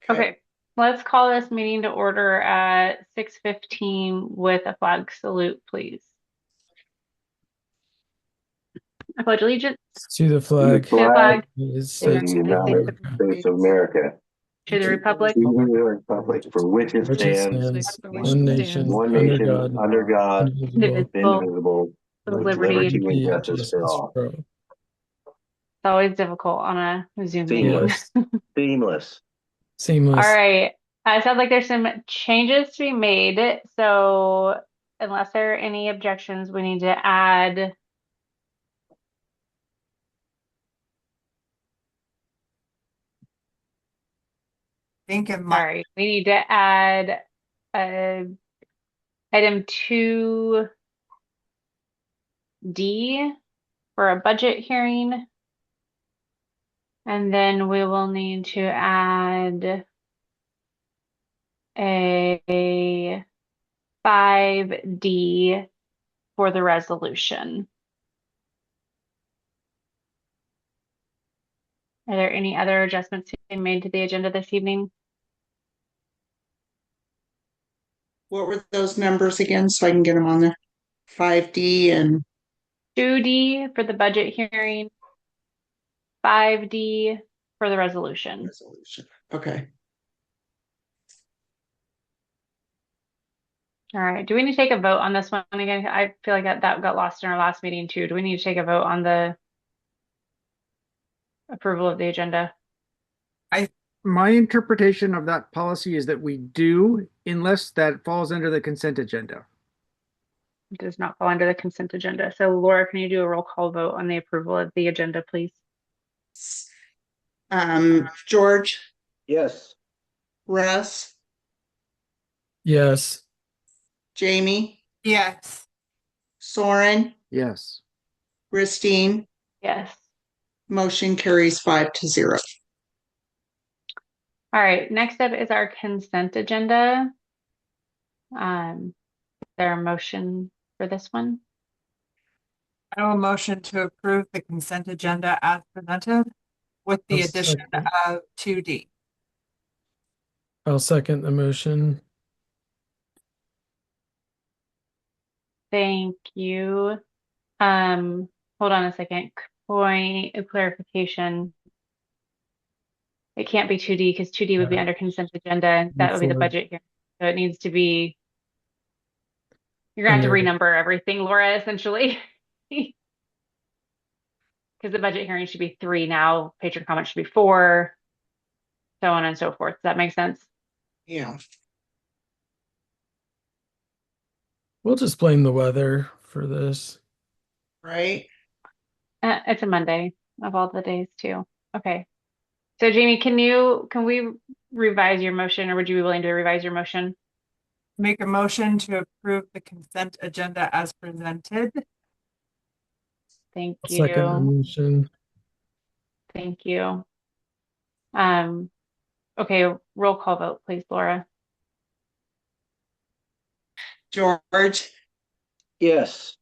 Okay, let's call this meeting to order at 6:15 with a flag salute, please. I pledge allegiance To the To the flag to the flag flag of the United of of the the States of United States United of America, States of America, to the republic to Republic the republic for which it which it stands, stands, For which one it nation, stands, one under nation, God, under God, indivisible, indivisible, indivisible, with with liberty. liberty It's and liberty and justice for justice all. for all. always difficult on a Zoom meeting. Seamless. Yes, Seamless. All seamless. right. It sounds like there's some changes to be made. So unless there are any objections, we need to add, think it might. sorry, we need to add uh, item 2D for a budget hearing. And then we will need to add a 5D for the resolution. Are there any other adjustments to be made to the agenda this evening? What were those numbers again so I can get them on there? 5D and 2D for the budget hearing, 5D for the resolution. resolution. Okay. All right. Do we need to take a vote on this one again? I feel like that got lost in our last meeting too. Do we need to take a vote on the approval of the agenda? My interpretation of that policy is that we do, unless that falls under the consent agenda. It does not fall under the consent agenda. So Laura, can you do a roll call vote on the approval of the agenda, please? George, Yes. Russ, Yes, Jamie, Yes. Soren, Yes. Christine. Yes. Motion carries 5-0. All right, next up is our consent agenda. Is there a motion for this one? I have a motion to approve the consent agenda as presented with the I'll addition second. of 2D. I'll second the motion. Thank you. Hold on a second. Point of clarification. It can't be 2D because 2D would be under consent agenda. That would be the Before budget here. So it needs to be, you're gonna have to under renumber everything, Laura, essentially. Because the budget hearing should be 3 now, patron comment should be 4, so on and so forth. Does that make sense? Yeah. we'll just blame the weather for this. Right. It's a Monday of all the days too. Okay. So Jamie, can we revise your motion, or would you be willing to revise your motion? Make a motion to approve the consent agenda as presented. Thank I'll second the you. motion. Thank you. Um, okay, roll call vote, please, Laura. George, Yes.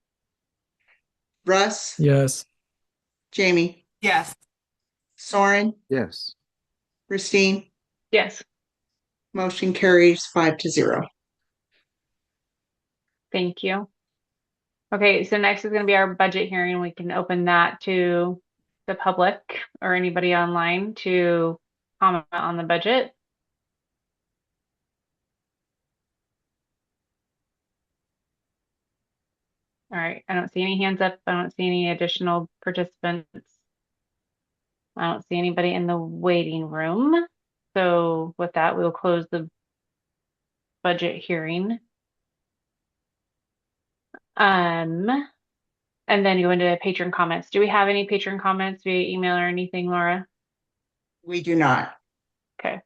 Russ, Yes, Jamie, Yes. Soren, Yes. Christine. Yes, Motion carries 5-0. thank you. Okay, so next is going to be our budget hearing. We can open that to the public or anybody online to comment on the budget. All right, I don't see any hands up. I don't see any additional participants. I don't see anybody in the waiting room. So with that, we will close the budget hearing. And then go into patron comments. Do we have any patron comments via email or anything, Laura? We do not. Okay.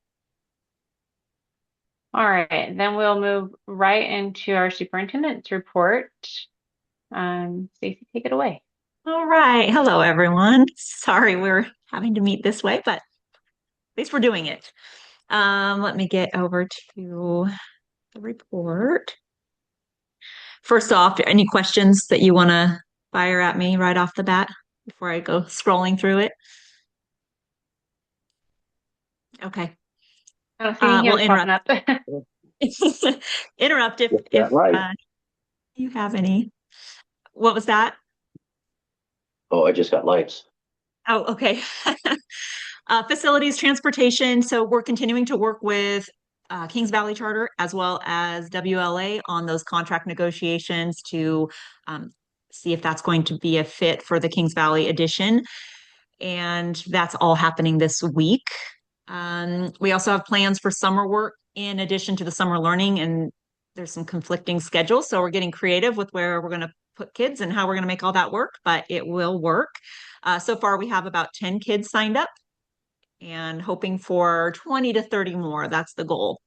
All right, then we'll move right into our superintendent's report. Stacy, take it away. All right. Hello, everyone. Sorry we're having to meet this way, but at least we're doing it. Let me get over to the report. First off, any questions that you want to fire at me right off the bat before I go scrolling through it? Okay. I don't see any We'll hands popping up. interrupt if Get that right. you have any. What was that? Oh, I just got lights. Oh, okay. Facilities, transportation. So we're continuing to work with Kings Valley Charter as well as WLA on those contract negotiations to see if that's going to be a fit for the Kings Valley edition. And that's all happening this week. We also have plans for summer work in addition to the summer learning, and there's some conflicting schedules. So we're getting creative with where we're going to put kids and how we're going to make all that work, but it will work. So far, we have about 10 kids signed up and hoping for 20 to 30 more. That's the goal.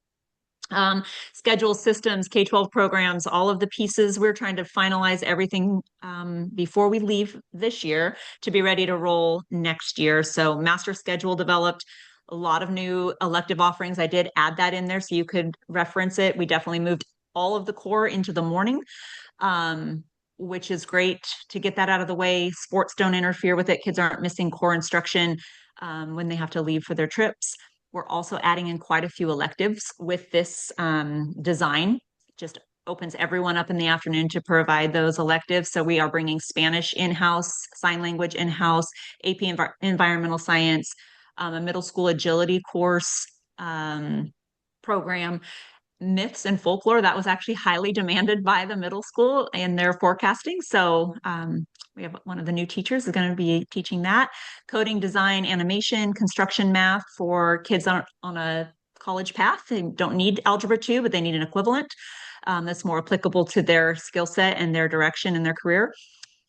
Schedule systems, K-12 programs, all of the pieces. We're trying to finalize everything before we leave this year to be ready to roll next year. So master schedule developed, a lot of new elective offerings. I did add that in there so you could reference it. We definitely moved all of the core into the morning, which is great to get that out of the way. Sports don't interfere with it. Kids aren't missing core instruction when they have to leave for their trips. We're also adding in quite a few electives with this design. Just opens everyone up in the afternoon to provide those electives. So we are bringing Spanish in-house, sign language in-house, AP environmental science, a middle school agility course program, myths and folklore. That was actually highly demanded by the middle school in their forecasting. So we have one of the new teachers is going to be teaching that. Coding, design, animation, construction math for kids on a college path. They don't need Algebra 2, but they need an equivalent that's more applicable to their skill set and their direction in their career.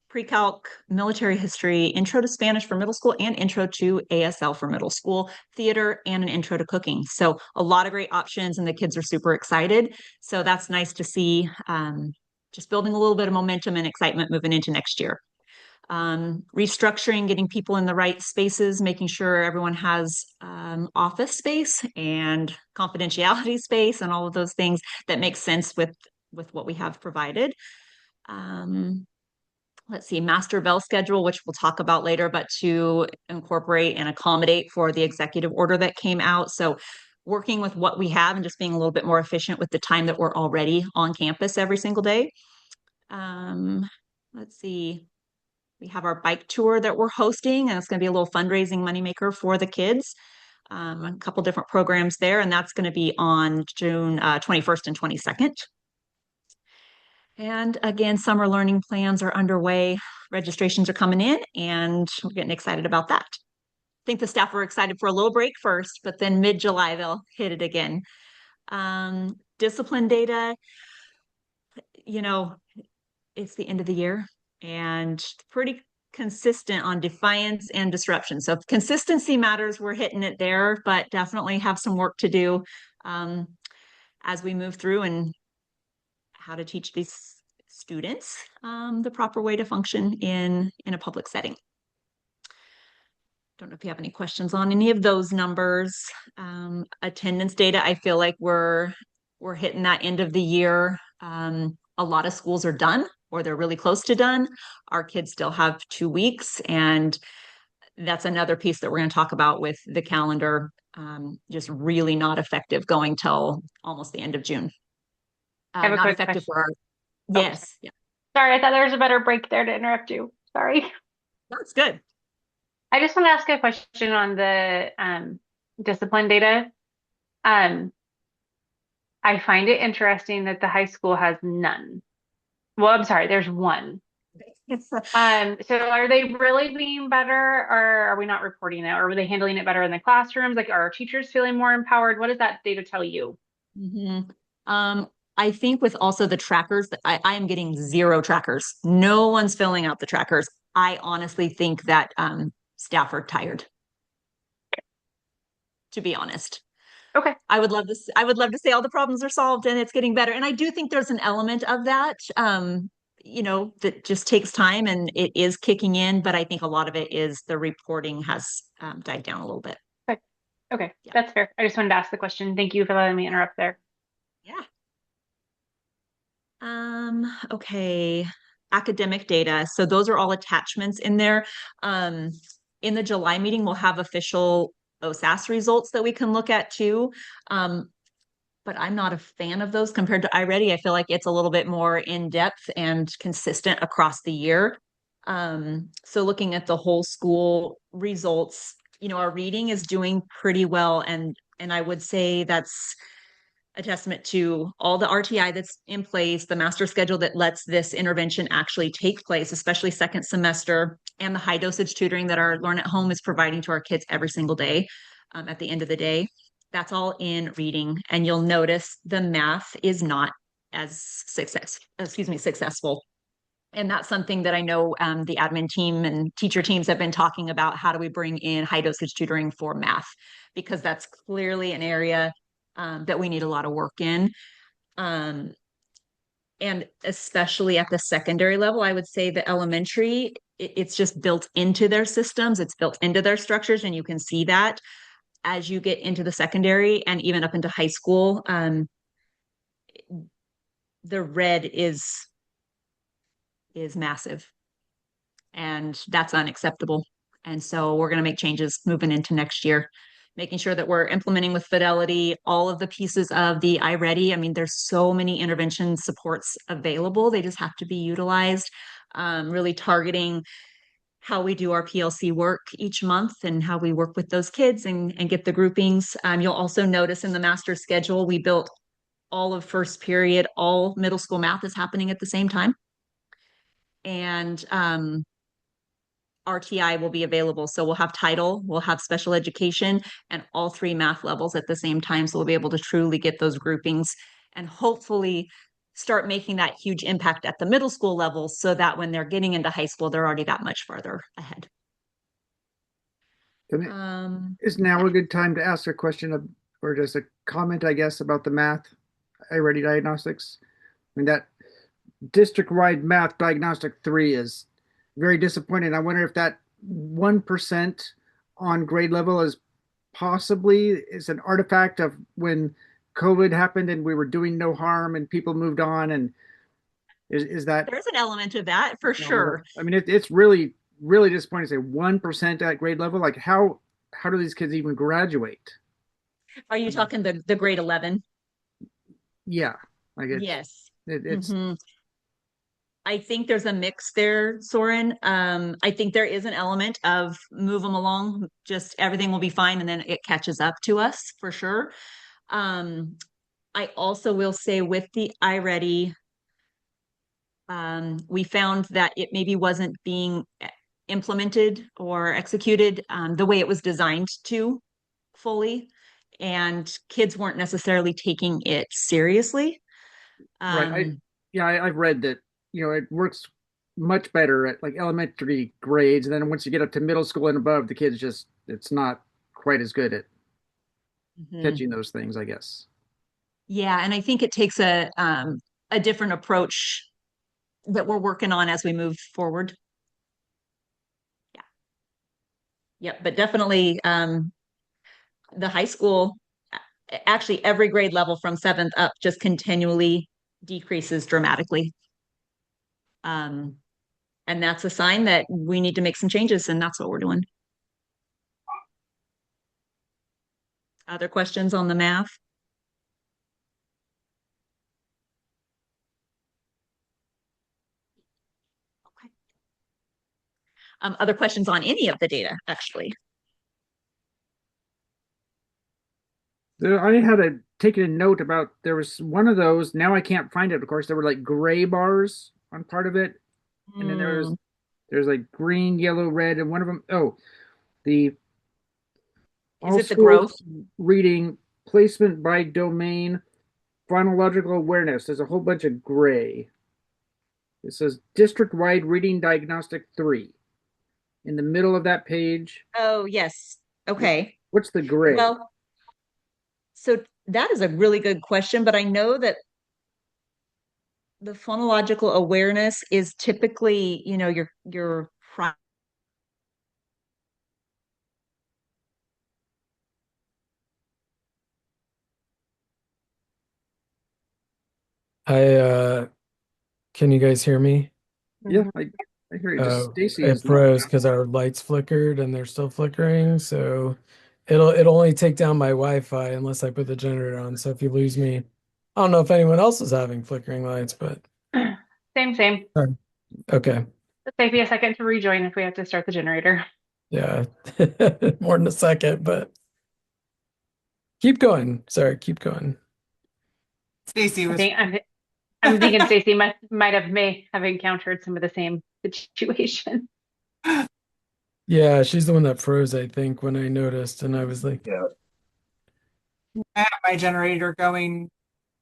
Pre-calc, military history, intro to Spanish for middle school, and intro to ASL for middle school, theater, and an intro to cooking. So a lot of great options, and the kids are super excited. So that's nice to see, just building a little bit of momentum and excitement moving into next year. Restructuring, getting people in the right spaces, making sure everyone has office space and confidentiality space and all of those things that make sense with what we have provided. Let's see, master bell schedule, which we'll talk about later, but to incorporate and accommodate for the executive order that came out. So working with what we have and just being a little bit more efficient with the time that we're already on campus every single day. Let's see, we have our bike tour that we're hosting, and it's going to be a little fundraising moneymaker for the kids. A couple different programs there, and that's going to be on June 21st and 22nd. And again, summer learning plans are underway. Registrations are coming in, and we're getting excited about that. I think the staff are excited for a little break first, but then mid-July, they'll hit it again. Discipline data, it's the end of the year and pretty consistent on defiance and disruption. So if consistency matters, we're hitting it there, but definitely have some work to do as we move through and how to teach these students the proper way to function in a public setting. Don't know if you have any questions on any of those numbers. Attendance data, I feel like we're hitting that end of the year. A lot of schools are done or they're really close to done. Our kids still have 2 weeks, and that's another piece that we're going to talk about with the calendar, just really not effective going till almost the end of June. I have a not quick effective question. for our, yes. Yeah, Sorry, I thought there was a better break there to interrupt you. Sorry. that's good. I just want to ask a question on the discipline data. I find it interesting that the high school has none. Well, I'm sorry, there's one. So are they really being better, or are we not reporting it? Or are they handling it better in the classrooms? Like, are our teachers feeling more empowered? What does that data tell you? I think with also the trackers, I am getting 0 trackers. No one's filling out the trackers. I honestly think that staff are tired, to be honest. Okay. I would love to say all the problems are solved and it's getting better. And I do think there's an element of that, that just takes time and it is kicking in. But I think a lot of it is the reporting has died down a little bit. Okay. Yeah. That's fair. I just wanted to ask the question. Thank you for letting me interrupt there. Yeah. Okay. Academic data. So those are all attachments in there. In the July meeting, we'll have official OSAS results that we can look at too. But I'm not a fan of those compared to iReady. I feel like it's a little bit more in depth and consistent across the year. So looking at the whole school results, our reading is doing pretty well, and I would say that's a testament to all the RTI that's in place, the master schedule that lets this intervention actually take place, especially second semester, and the high dosage tutoring that our Learn at Home is providing to our kids every single day. At the end of the day, that's all in reading, and you'll notice the math is not as successful. And that's something that I know the admin team and teacher teams have been talking about. How do we bring in high dosage tutoring for math? Because that's clearly an area that we need a lot of work in. And especially at the secondary level, I would say the elementary, it's just built into their systems, it's built into their structures, and you can see that as you get into the secondary and even up into high school. The red is massive, and that's unacceptable. And so we're going to make changes moving into next year, making sure that we're implementing with fidelity all of the pieces of the iReady. I mean, there's so many intervention supports available. They just have to be utilized, really targeting how we do our PLC work each month and how we work with those kids and get the groupings. You'll also notice in the master schedule, we built all of first period, all middle school math is happening at the same time. And RTI will be available. So we'll have title, we'll have special education, and all 3 math levels at the same time. So we'll be able to truly get those groupings and hopefully start making that huge impact at the middle school level, so that when they're getting into high school, they're already that much farther ahead. Is now a good time to ask a question or just a comment, I guess, about the math iReady diagnostics? I mean, that district-wide math diagnostic 3 is very disappointing. I wonder if that 1% on grade level is an artifact of when COVID happened and we were doing no harm and people moved on. And is that there's an element of that for sure. I mean, it's really, really disappointing to say 1% at grade level. Like how do these kids even graduate? Are you talking the grade 11? Yeah. Like yes. It's I think there's a mix there, Soren. I think there is an element of move them along, just everything will be fine, and then it catches up to us for sure. I also will say with the iReady, we found that it maybe wasn't being implemented or executed the way it was designed to fully, and kids weren't necessarily taking it seriously. Right. I've read that, it works much better at like elementary grades. And then once you get up to middle school and above, the kids it's not quite as good at catching those things, I guess. Yeah. And I think it takes a different approach that we're working on as we move forward. Yeah. Yep. But definitely the high school, actually every grade level from 7th up just continually decreases dramatically. And that's a sign that we need to make some changes, and that's what we're doing. Other questions on the math? Okay. Other questions on any of the data, actually? I had taken a note about, there was one of those, now I can't find it, of course. There were like gray bars on part of it. And then there's like green, yellow, red, and one of them, is it the growth? Reading placement by domain, phonological awareness. There's a whole bunch of gray. It says district-wide reading diagnostic 3 in the middle of that page. Oh, yes. Okay. What's the gray? Well, so that is a really good question, but I know that the phonological awareness is typically, your Can you guys hear me? Yeah, I hear you. Just Stacy It is not. froze because our lights flickered and they're still flickering. So it'll only take down my Wi-Fi unless I put the generator on. So if you lose me, I don't know if anyone else is having flickering lights, but Same. okay. It'll take me a second to rejoin if we have to start the generator. Yeah. More than a second, but keep going. Sorry, keep going. Stacy I was, think I'm thinking Stacy may have encountered some of the same situation. Yeah, she's the one that froze, I think, when I noticed, and I was like, Yeah, I have my generator going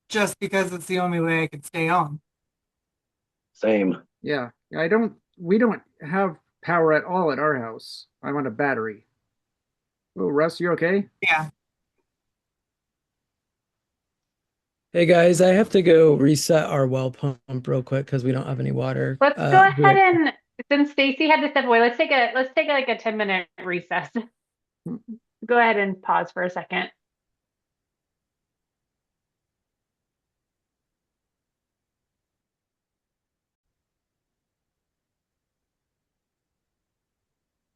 just because it's the only way I could stay on. same. Yeah, we don't have power at all at our house. I'm on a battery. Oh, Russ, you okay? Yeah. "Hey guys, I have to go reset our well pump real quick because we don't have any water." Let's go ahead and since Stacy had to step away, let's take like a 10-minute recess. Go ahead and pause for a second.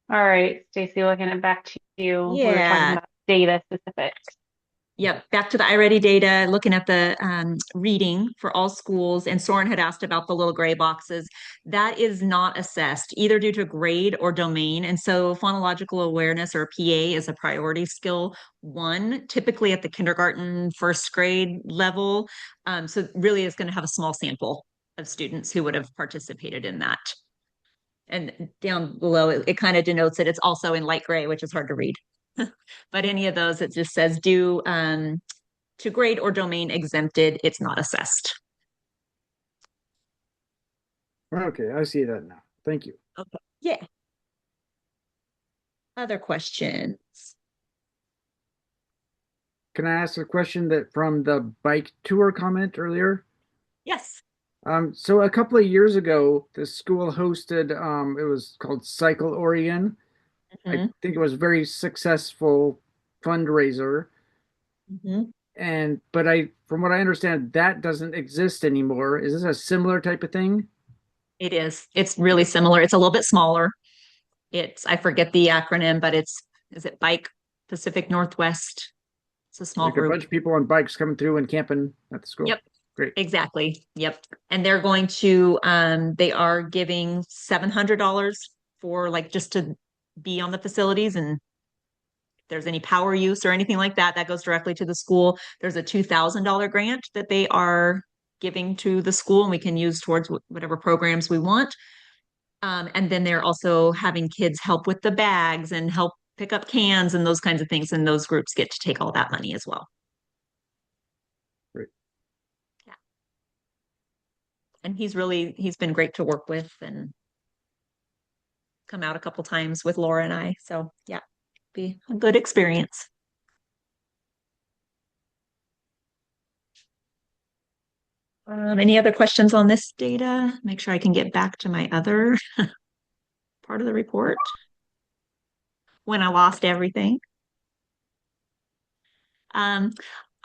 All right, Stacy, looking it back to you. We were talking Yeah. about data specifics. Yep, back to the iReady data, looking at the reading for all schools. And Soren had asked about the little gray boxes. That is not assessed either due to grade or domain. And so phonological awareness or PA is a priority skill one, typically at the kindergarten, first grade level. So really is going to have a small sample of students who would have participated in that. And down below, it kind of denotes that it's also in light gray, which is hard to read. But any of those, it just says due to grade or domain exempted, it's not assessed. Okay, I see that now. Thank you. Okay. Yeah. Other questions? Can I ask a question that from the bike tour comment earlier? Yes. So a couple of years ago, the school hosted, it was called Cycle Oregon. I Mhm. think it was a very successful fundraiser. Mhm. But from what I understand, that doesn't exist anymore. Is this a similar type of thing? It is. It's really similar. It's a little bit smaller. I forget the acronym, but is it Bike Pacific Northwest? It's a small Like a group. bunch of people on bikes coming through and camping at the school. Yep. Great. Exactly. Yep. And they're going to they are giving $700 for like just to be on the facilities, and if there's any power use or anything like that, that goes directly to the school. There's a $2,000 grant that they are giving to the school, and we can use towards whatever programs we want. And then they're also having kids help with the bags and help pick up cans and those kinds of things. And those groups get to take all that money as well. Great. Yeah. And he's been great to work with and come out a couple times with Laura and I. So yeah, be a good experience. Any other questions on this data? Make sure I can get back to my other part of the report when I lost everything.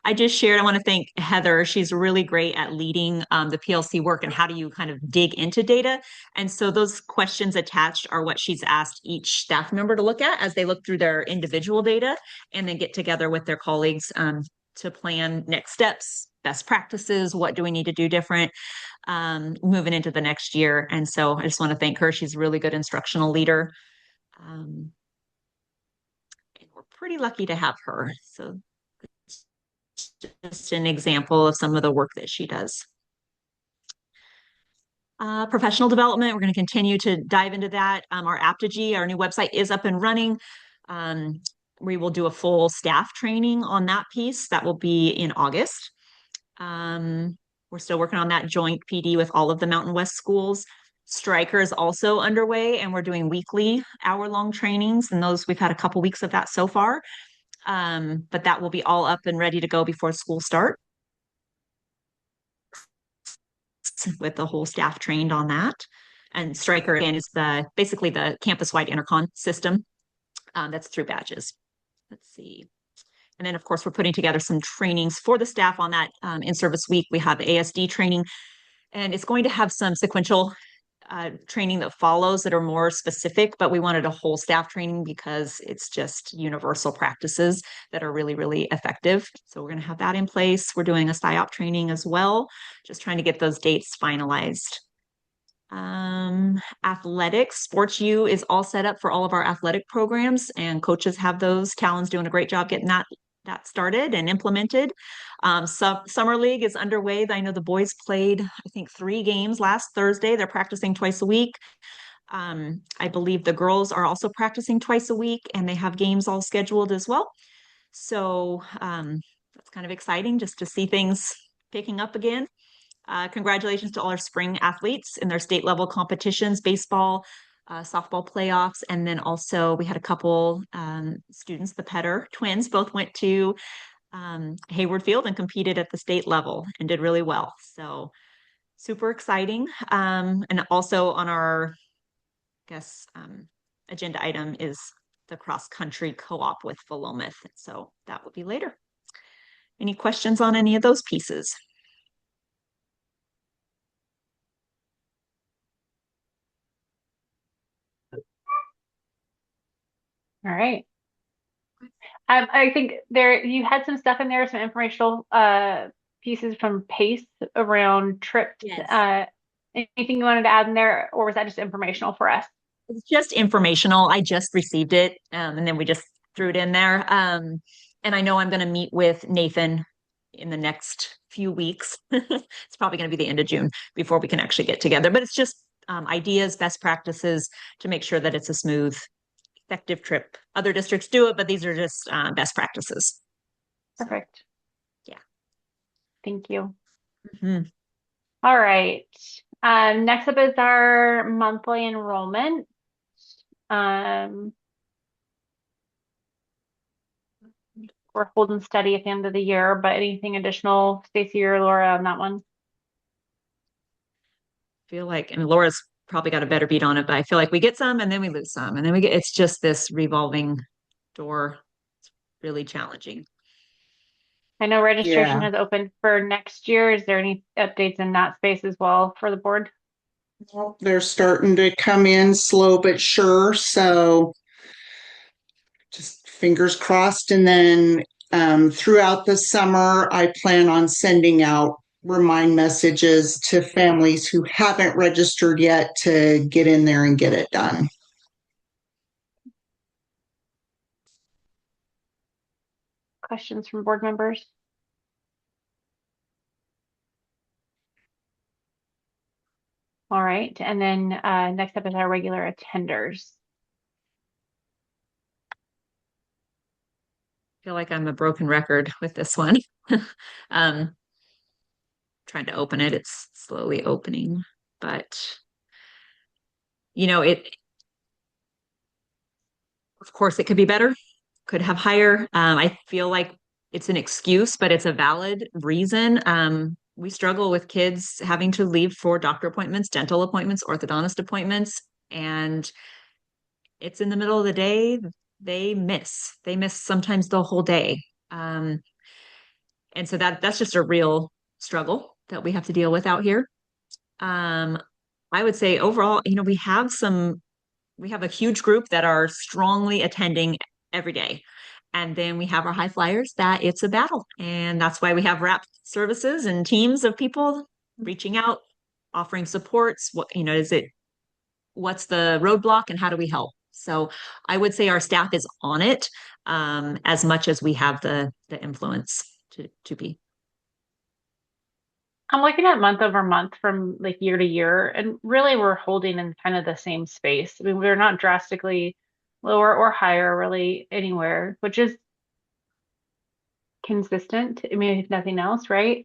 I just shared, I want to thank Heather. She's really great at leading the PLC work and how do you kind of dig into data. And so those questions attached are what she's asked each staff member to look at as they look through their individual data and then get together with their colleagues to plan next steps, best practices, what do we need to do different moving into the next year. And so I just want to thank her. She's a really good instructional leader. And we're pretty lucky to have her. So just an example of some of the work that she does. Professional development, we're going to continue to dive into that. Our Apogee, our new website is up and running. We will do a full staff training on that piece. That will be in August. We're still working on that joint PD with all of the Mountain West schools. Striker is also underway, and we're doing weekly hour-long trainings, and those we've had a couple weeks of that so far. But that will be all up and ready to go before school start with the whole staff trained on that. And Striker, again, is basically the campus-wide intercom system that's through badges. Let's see. And then, of course, we're putting together some trainings for the staff on that in-service week. We have ASD training, and it's going to have some sequential training that follows that are more specific, but we wanted a whole staff training because it's just universal practices that are really, really effective. So we're going to have that in place. We're doing a PSYOP training as well, just trying to get those dates finalized. Athletics, Sports U is all set up for all of our athletic programs, and coaches have those. Talon's doing a great job getting that started and implemented. Summer League is underway. I know the boys played, I think, 3 games last Thursday. They're practicing twice a week. I believe the girls are also practicing twice a week, and they have games all scheduled as well. So that's kind of exciting just to see things picking up again. Congratulations to all our spring athletes in their state level competitions, baseball, softball playoffs. And then also we had a couple students, the Petter twins, both went to Hayward Field and competed at the state level and did really well. So super exciting. And also on our, I guess, agenda item is the cross country co-op with Philomath. So that will be later. Any questions on any of those pieces? All right. I think you had some stuff in there, some informational pieces from PACE around trips. Yes. Anything you wanted to add in there, or was that just informational for us? It's just informational. I just received it, and then we just threw it in there. And I know I'm going to meet with Nathan in the next few weeks. It's probably going to be the end of June before we can actually get together. But it's just ideas, best practices to make sure that it's a smooth, effective trip. Other districts do it, but these are just best practices. Perfect. Yeah. Thank you. Mhm. All right. Next up is our monthly enrollment. We're holding steady at the end of the year, but anything additional, Stacy or Laura, on that one? Feel like, and Laura's probably got a better beat on it, but I feel like we get some and then we lose some, and then it's just this revolving door. It's really challenging. I know registration Yeah. has opened for next year. Is there any updates in that space as well for the board? Well, they're starting to come in slow but sure. So just fingers crossed. And then throughout the summer, I plan on sending out remind messages to families who haven't registered yet to get in there and get it done. Questions from board members? All right. And then next up is our regular attenders. I feel like I'm a broken record with this one. Trying to open it, it's slowly opening, but of course, it could be better, could have higher. I feel like it's an excuse, but it's a valid reason. We struggle with kids having to leave for doctor appointments, dental appointments, orthodontist appointments, and it's in the middle of the day. They miss sometimes the whole day. And so that's just a real struggle that we have to deal with out here. I would say overall, we have a huge group that are strongly attending every day. And then we have our high flyers that it's a battle. And that's why we have wrap services and teams of people reaching out, offering supports. What's the roadblock and how do we help? So I would say our staff is on it as much as we have the influence to be. I'm looking at month over month from like year to year, and really we're holding in kind of the same space. I mean, we're not drastically lower or higher really anywhere, which is consistent. I mean, if nothing else, right?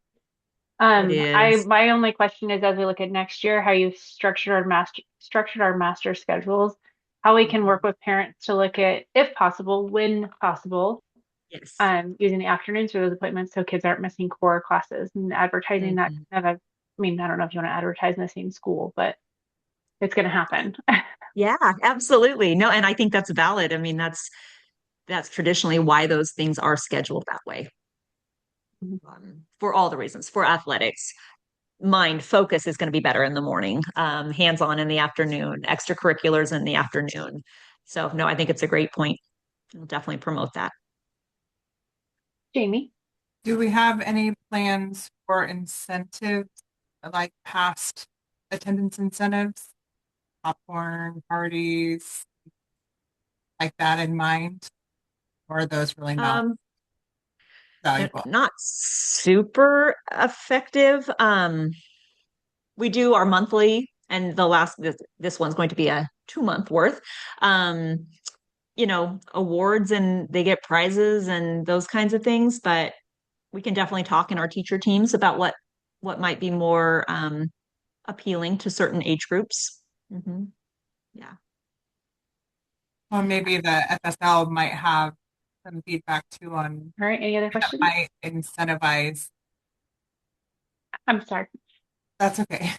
It is. My only question is as we look at next year, how you've structured our master schedules, how we can work with parents to look at, if possible, when possible, Yes. using the afternoons for those appointments so kids aren't missing core classes and advertising that kind of I mean, I don't know if you want to advertise in the same school, but it's going to happen. Yeah, absolutely. No, and I think that's valid. I mean, that's traditionally why those things are scheduled that way. For all the reasons, for athletics, mind focus is going to be better in the morning, hands-on in the afternoon, extracurriculars in the afternoon. So no, I think it's a great point. I'll definitely promote that. Jamie? Do we have any plans for incentives, like past attendance incentives, popcorn parties, like that in mind? Or are those really not They're valuable? not super effective. We do our monthly, and this one's going to be a 2 month worth. Awards, and they get prizes and those kinds of things, but we can definitely talk in our teacher teams about what might be more appealing to certain age groups. Yeah. Well, maybe the FSL might have some feedback too on All right, any other that questions? might incentivize. I'm sorry. That's okay.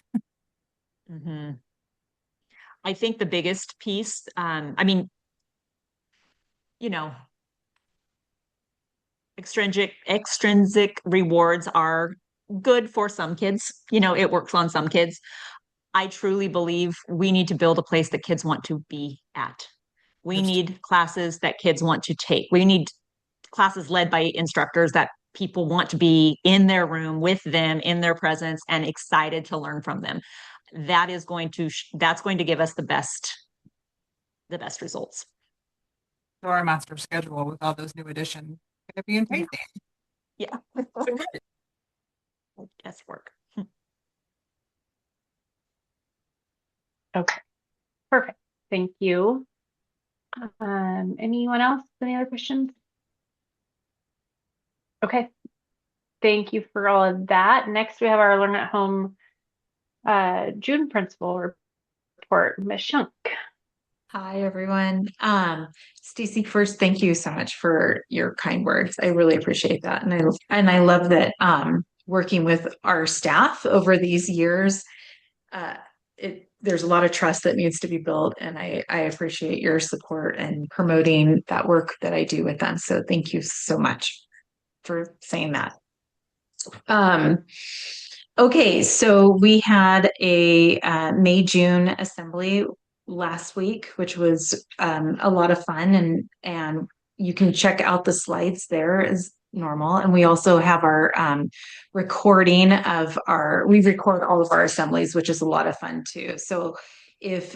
I think the biggest piece, I mean, extrinsic rewards are good for some kids. It works on some kids. I truly believe we need to build a place that kids want to be at. We need classes that kids want to take. We need classes led by instructors that people want to be in their room with them, in their presence, and excited to learn from them. That's going to give us the best results. So our master schedule with all those new additions going to be enticing. Yeah. Guesswork. Okay, perfect. Thank you. Anyone else? Any other questions? Okay. Thank you for all of that. Next, we have our Learn at Home June principal report. Ms. Shunk. Hi, everyone. Stacy, first, thank you so much for your kind words. I really appreciate that. And I love that working with our staff over these years, there's a lot of trust that needs to be built, and I appreciate your support and promoting that work that I do with them. So thank you so much for saying that. Okay, so we had a May-June assembly last week, which was a lot of fun, and you can check out the slides there as normal. And we also have our we record all of our assemblies, which is a lot of fun too. So if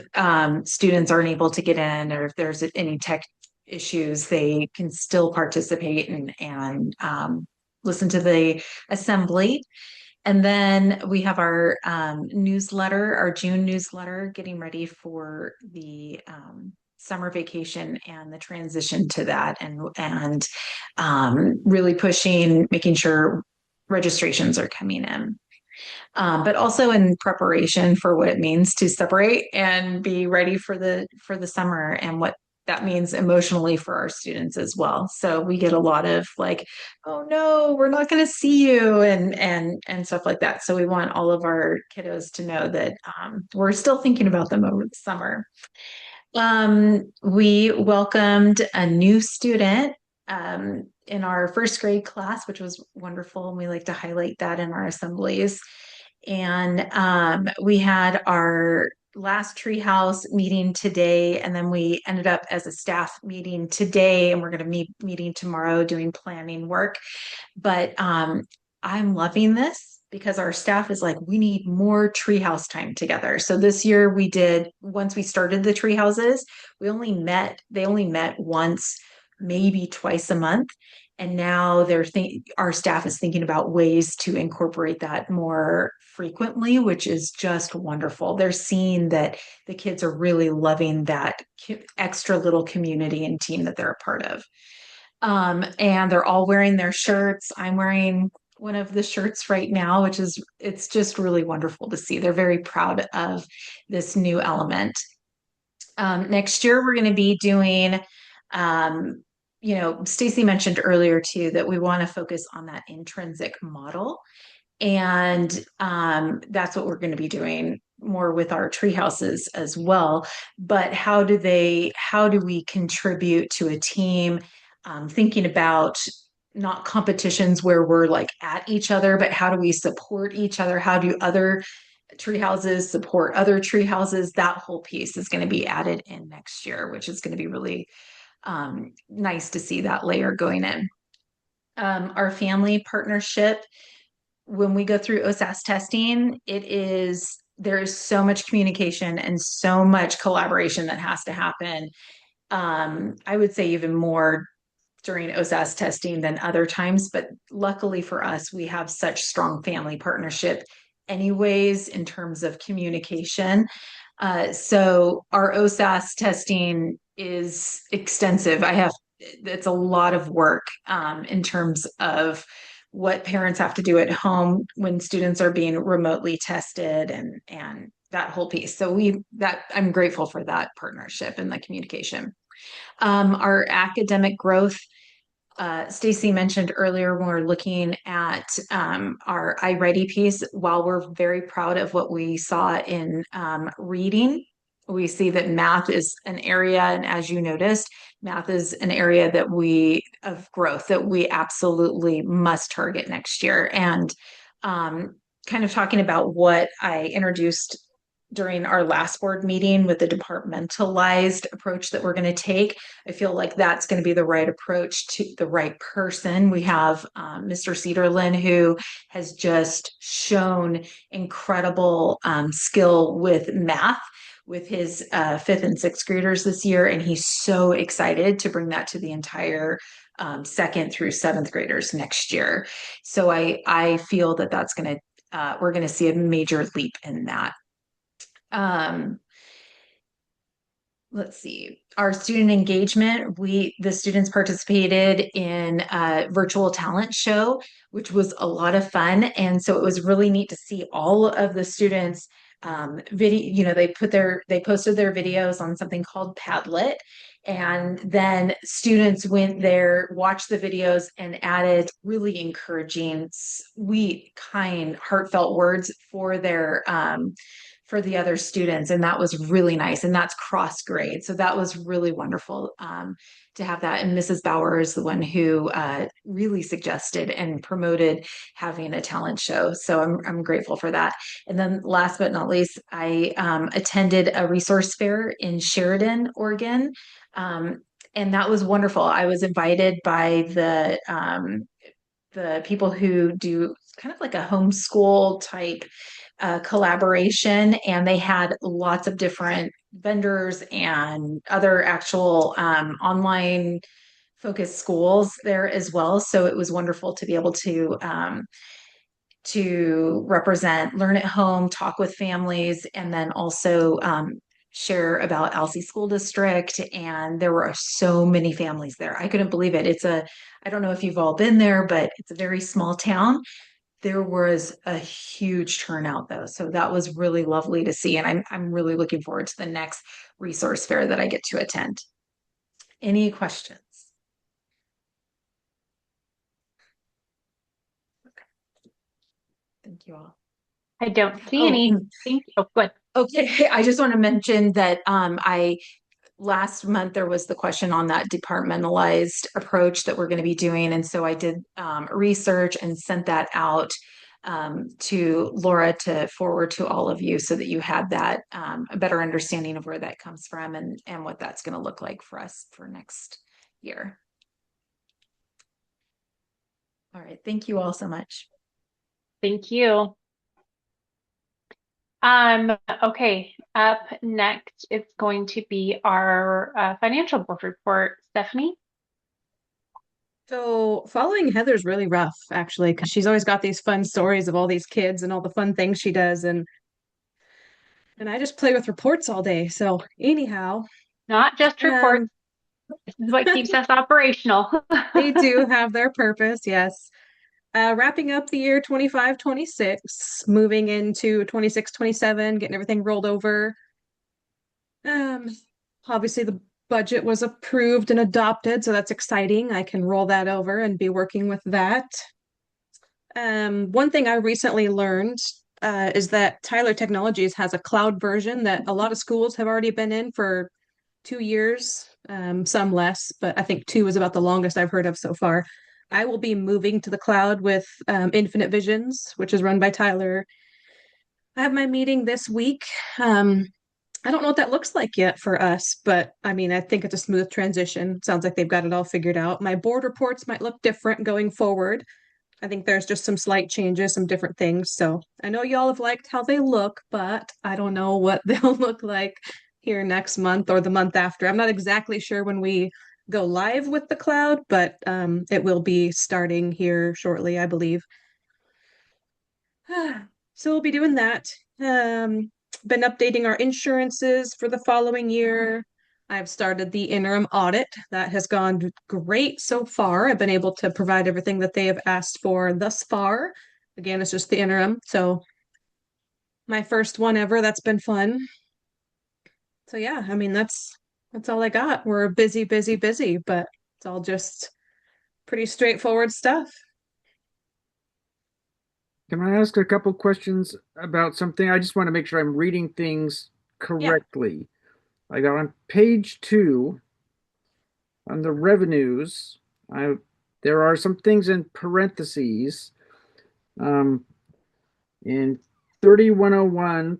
students aren't able to get in, or if there's any tech issues, they can still participate and listen to the assembly. And then we have our newsletter, our June newsletter, getting ready for the summer vacation and the transition to that, and really pushing, making sure registrations are coming in. But also in preparation for what it means to separate and be ready for the summer, and what that means emotionally for our students as well. So we get a lot of like, oh no, we're not going to see you, and stuff like that. So we want all of our kiddos to know that we're still thinking about them over the summer. We welcomed a new student in our first grade class, which was wonderful, and we like to highlight that in our assemblies. And we had our last treehouse meeting today, and then we ended up as a staff meeting today, and we're going to be meeting tomorrow doing planning work. But I'm loving this because our staff is like, we need more treehouse time together. So this year once we started the tree houses, they only met once, maybe twice a month. And now our staff is thinking about ways to incorporate that more frequently, which is just wonderful. They're seeing that the kids are really loving that extra little community and team that they're a part of. And they're all wearing their shirts. I'm wearing one of the shirts right now, it's just really wonderful to see. They're very proud of this new element. Next year, we're going to be doing Stacy mentioned earlier too that we want to focus on that intrinsic model. And that's what we're going to be doing more with our tree houses as well. But how do we contribute to a team, thinking about not competitions where we're like at each other, but how do we support each other? How do other tree houses support other tree houses? That whole piece is going to be added in next year, which is going to be really nice to see that layer going in. Our family partnership, when we go through OSAS testing, there is so much communication and so much collaboration that has to happen. I would say even more during OSAS testing than other times, but luckily for us, we have such strong family partnership anyways in terms of communication. So our OSAS testing is extensive. It's a lot of work in terms of what parents have to do at home when students are being remotely tested and that whole piece. So I'm grateful for that partnership and the communication. Our academic growth, Stacy mentioned earlier when we're looking at our iReady piece, while we're very proud of what we saw in reading, we see that math is an area, and as you noticed, math is an area of growth that we absolutely must target next year. And kind of talking about what I introduced during our last board meeting with the departmentalized approach that we're going to take, I feel like that's going to be the right approach to the right person. We have Mr. Cedarlin, who has just shown incredible skill with math with his fifth and sixth graders this year. And he's so excited to bring that to the entire second through seventh graders next year. So I feel that we're going to see a major leap in that. Let's see, our student engagement, the students participated in a virtual talent show, which was a lot of fun. And so it was really neat to see all of the students video, they posted their videos on something called Padlet. And then students went there, watched the videos, and added really encouraging, sweet, kind, heartfelt words for the other students. And that was really nice. And that's cross grade. So that was really wonderful to have that. And Mrs. Bauer is the one who really suggested and promoted having a talent show. So I'm grateful for that. And then last but not least, I attended a resource fair in Sheridan, Oregon. And that was wonderful. I was invited by the people who do kind of like a homeschool type collaboration, and they had lots of different vendors and other actual online focused schools there as well. So it was wonderful to be able to represent, learn at home, talk with families, and then also share about Alsea School District. And there were so many families there. I couldn't believe it. I don't know if you've all been there, but it's a very small town. There was a huge turnout though. So that was really lovely to see. And I'm really looking forward to the next resource fair that I get to attend. Any questions? Okay. Thank you all. I don't see any. Thank you. Oh, good. Okay. I just want to mention that last month there was the question on that departmentalized approach that we're going to be doing. And so I did research and sent that out to Laura to forward to all of you so that you had that a better understanding of where that comes from and what that's going to look like for us for next year. All right. Thank you all so much. Thank you. Okay, up next, it's going to be our financial board report. Stephanie? So following Heather's really rough, actually, because she's always got these fun stories of all these kids and all the fun things she does, and I just play with reports all day. So anyhow, Not just reports. This is what keeps us operational. they do have their purpose, yes. Wrapping up the year 25-26, moving into 26-27, getting everything rolled over. Obviously the budget was approved and adopted, so that's exciting. I can roll that over and be working with that. One thing I recently learned is that Tyler Technologies has a cloud version that a lot of schools have already been in for 2 years, some less, but I think 2 is about the longest I've heard of so far. I will be moving to the cloud with Infinite Visions, which is run by Tyler. I have my meeting this week. I don't know what that looks like yet for us, but I mean, I think it's a smooth transition. Sounds like they've got it all figured out. My board reports might look different going forward. I think there's just some slight changes, some different things. So I know y'all have liked how they look, but I don't know what they'll look like here next month or the month after. I'm not exactly sure when we go live with the cloud, but it will be starting here shortly, I believe. So we'll be doing that. Been updating our insurances for the following year. I've started the interim audit. That has gone great so far. I've been able to provide everything that they have asked for thus far. Again, it's just the interim. So my first one ever. That's been fun. So yeah, I mean that's all I got. We're busy, busy, busy, but it's all just pretty straightforward stuff. Can I ask a couple questions about something? I just want to make sure I'm reading things correctly. I got on page 2 on the revenues. There are some things in parentheses. In 3101,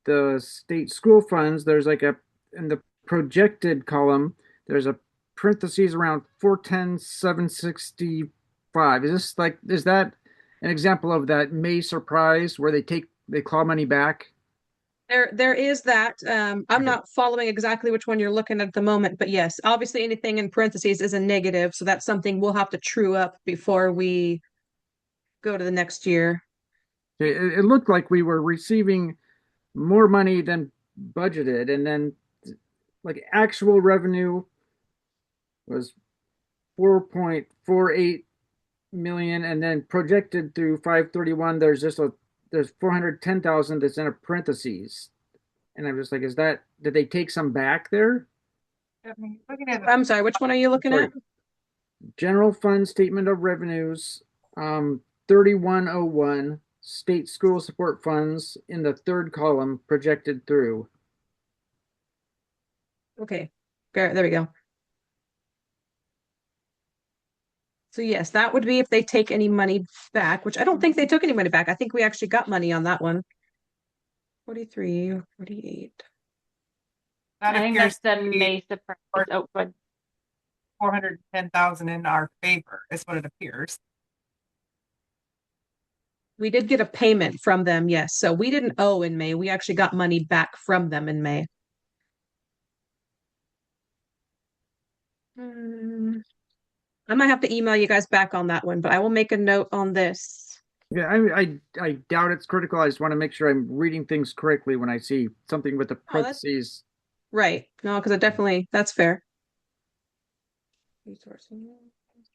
the state school funds, there's like in the projected column, there's a parentheses around 410,765. Is that an example of that May surprise where they claw money back? There is that. I'm not following exactly which one you're looking at the moment, but yes, obviously anything in parentheses is a negative, so that's something we'll have to true up before we go to the next year. It looked like we were receiving more money than budgeted, and then like actual revenue was 4.48 million, and then projected through 531 there's 410,000 that's in a parentheses, and I'm just like, did they take some back there? I'm sorry, which one are you looking at? General fund statement of revenues, 3101, state school support funds in the third column projected through. Okay, there we go. So yes, that would be if they take any money back, which I don't think they took any money back. I think we actually got money on that one. 43 or 48. That I think appears that's the to be May surprise. Oh, good. 410,000 in our favor is what it appears. We did get a payment from them, yes. So we didn't owe in May. We actually got money back from them in May. I might have to email you guys back on that one, but I will make a note on this. Yeah, I doubt it's critical. I just want to make sure I'm reading things correctly when I see something with the parentheses. Right. No, because that's fair.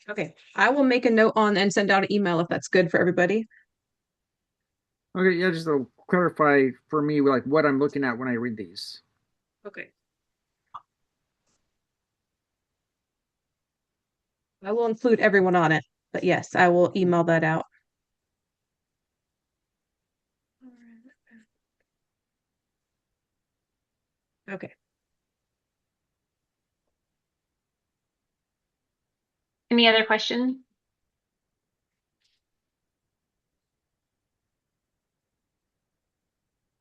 Okay. I will make a note on and send out an email if that's good for everybody. Okay, yeah, just to clarify for me like what I'm looking at when I read these. Okay. I will include everyone on it, but yes, I will email that out. Okay. Any other questions?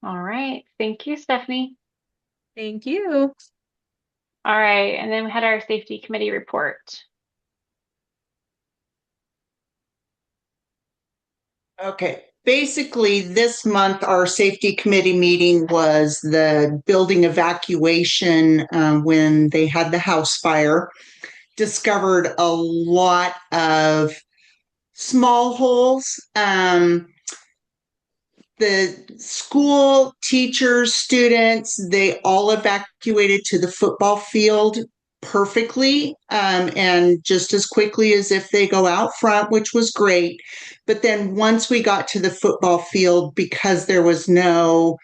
All right. Thank you, Stephanie. Thank you. All right. And then we had our safety committee report. Okay, basically this month, our safety committee meeting was the building evacuation when they had the house fire. Discovered a lot of small holes. The school teachers, students, they all evacuated to the football field perfectly and just as quickly as if they go out front, which was great. But then once we got to the football field, because there was no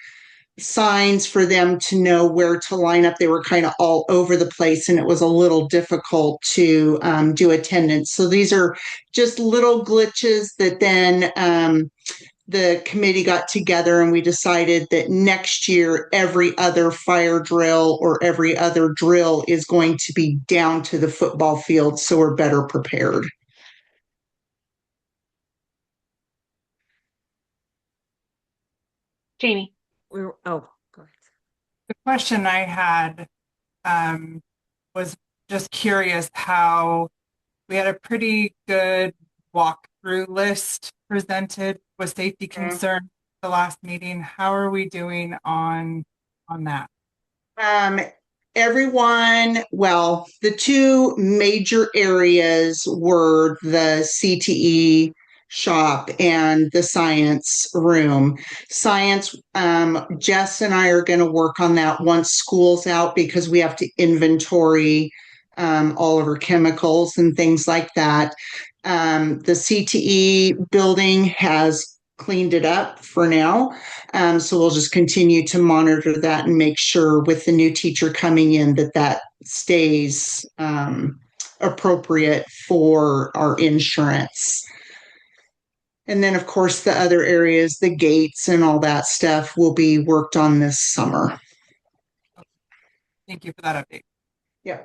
signs for them to know where to line up, they were kind of all over the place and it was a little difficult to do attendance. So these are just little glitches that then the committee got together and we decided that next year, every other fire drill or every other drill is going to be down to the football field. So we're better prepared. Jamie. Oh, go ahead. The question I had was just curious how we had a pretty good walkthrough list presented with safety concern the last meeting. How are we doing on that? Everyone, well, the two major areas were the CTE shop and the science room. Science, Jess and I are going to work on that once school's out because we have to inventory all of our chemicals and things like that. The CTE building has cleaned it up for now. So we'll just continue to monitor that and make sure with the new teacher coming in that stays appropriate for our insurance. And then, of course, the other areas, the gates and all that stuff will be worked on this summer. Thank you for that update. Yeah.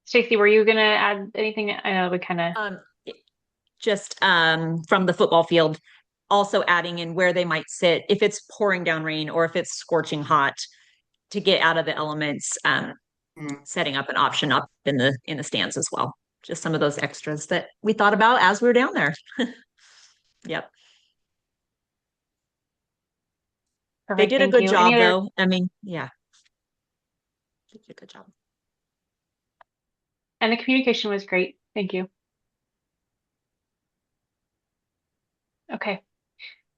Stacy, were you gonna add anything? I know we kind of Just from the football field, also adding in where they might sit if it's pouring down rain or if it's scorching hot to get out of the elements, setting up an option up in the stands as well. Just some of those extras that we thought about as we were down there. Yep. They perfect. did a Thank good you. job Any other? though. I mean, yeah. They did a good job. And the communication was great. Thank you. Okay.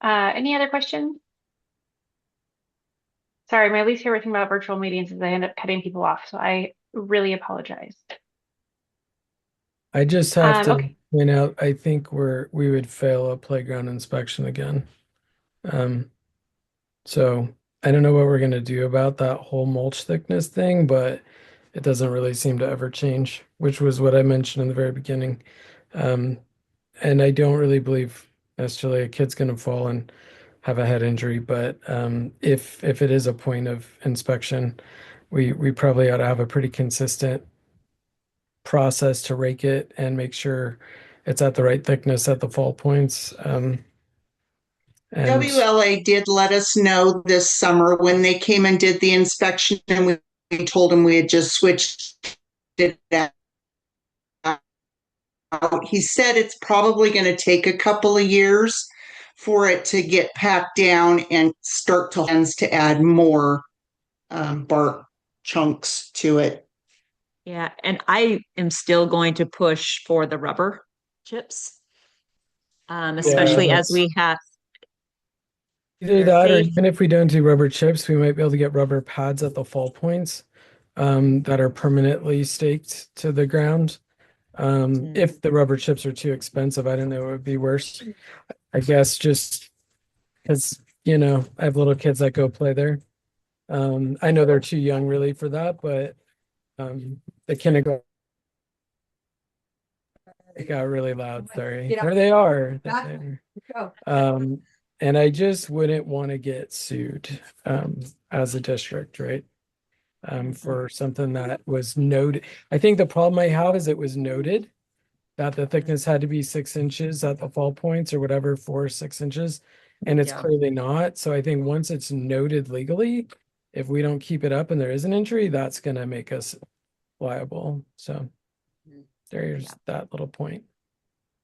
Any other questions? Sorry, my least favorite thing about virtual meetings is I end up cutting people off, so I really apologize. I just have to Okay. point out, I think we would fail a playground inspection again. So I don't know what we're gonna do about that whole mulch thickness thing, but it doesn't really seem to ever change, which was what I mentioned in the very beginning. And I don't really believe necessarily a kid's gonna fall and have a head injury, but if it is a point of inspection, we probably ought to have a pretty consistent process to rake it and make sure it's at the right thickness at the fall points. And WLA did let us know this summer when they came and did the inspection, and we told them we had just switched it out. He said it's probably going to take a couple of years for it to get packed down and start to add more bark chunks to it. Yeah, and I am still going to push for the rubber chips, especially as we have. either that or even if we don't do rubber chips, we might be able to get rubber pads at the fall points that are permanently staked to the ground. If the rubber chips are too expensive, I don't know, it would be worse. I guess just because, I have little kids that go play there. I know they're too young really for that, but the kindergarten, it got really loud, sorry. There they are. And I just wouldn't want to get sued as a district, right? For something that was noted. I think the problem I have is it was noted that the thickness had to be 6 inches at the fall points or whatever, 4 or 6 inches, and it's clearly not. So I think once it's noted legally, if we don't keep it up and there is an injury, that's going to make us liable. So there's that little point.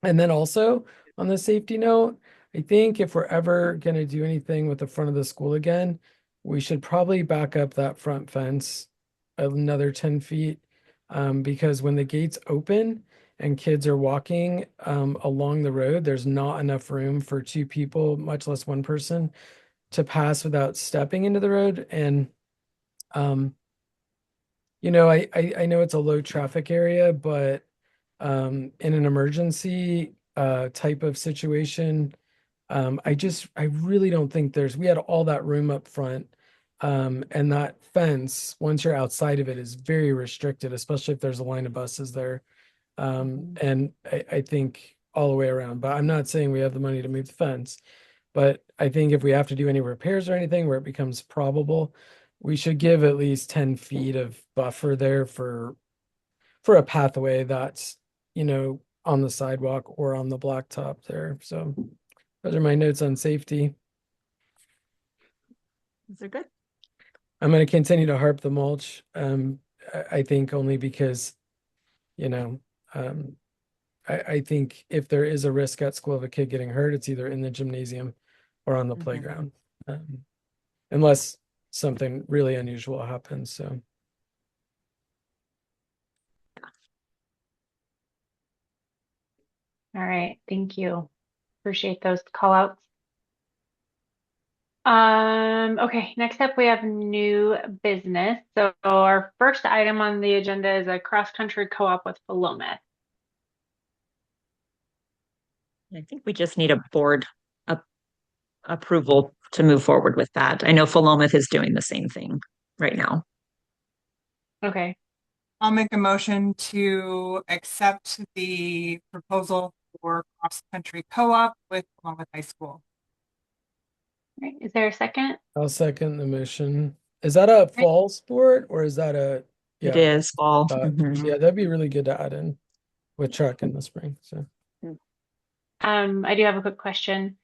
And then also on the safety note, I think if we're ever going to do anything with the front of the school again, we should probably back up that front fence another 10 feet because when the gates open and kids are walking along the road, there's not enough room for 2 people, much less 1 person, to pass without stepping into the road. And I know it's a low traffic area, but in an emergency type of situation, I really don't think we had all that room up front. And that fence, once you're outside of it, is very restricted, especially if there's a line of buses there. And I think all the way around, but I'm not saying we have the money to move the fence. But I think if we have to do any repairs or anything where it becomes probable, we should give at least 10 feet of buffer there for a pathway that's, on the sidewalk or on the blacktop there. So Those are my notes on safety. Those are good. I'm going to continue to harp the mulch. I think only because, you know, I think if there is a risk at school of a kid getting hurt, it's either in the gymnasium or on the Mhm. playground, unless something really unusual happens. So. All right, thank you. Appreciate those call outs. Okay, next up we have new business. So our first item on the agenda is a cross-country co-op with Philomath. I think we just need a board approval to move forward with that. I know Philomath is doing the same thing right now. Okay, I'll make a motion to accept the proposal for cross-country co-op with Longwood High School. all right, is there a second? I'll second the motion. Is that a fall sport or is that a, It yeah, is fall. Mhm. yeah, that'd be really good to add in with track in the spring. So I do have a quick question.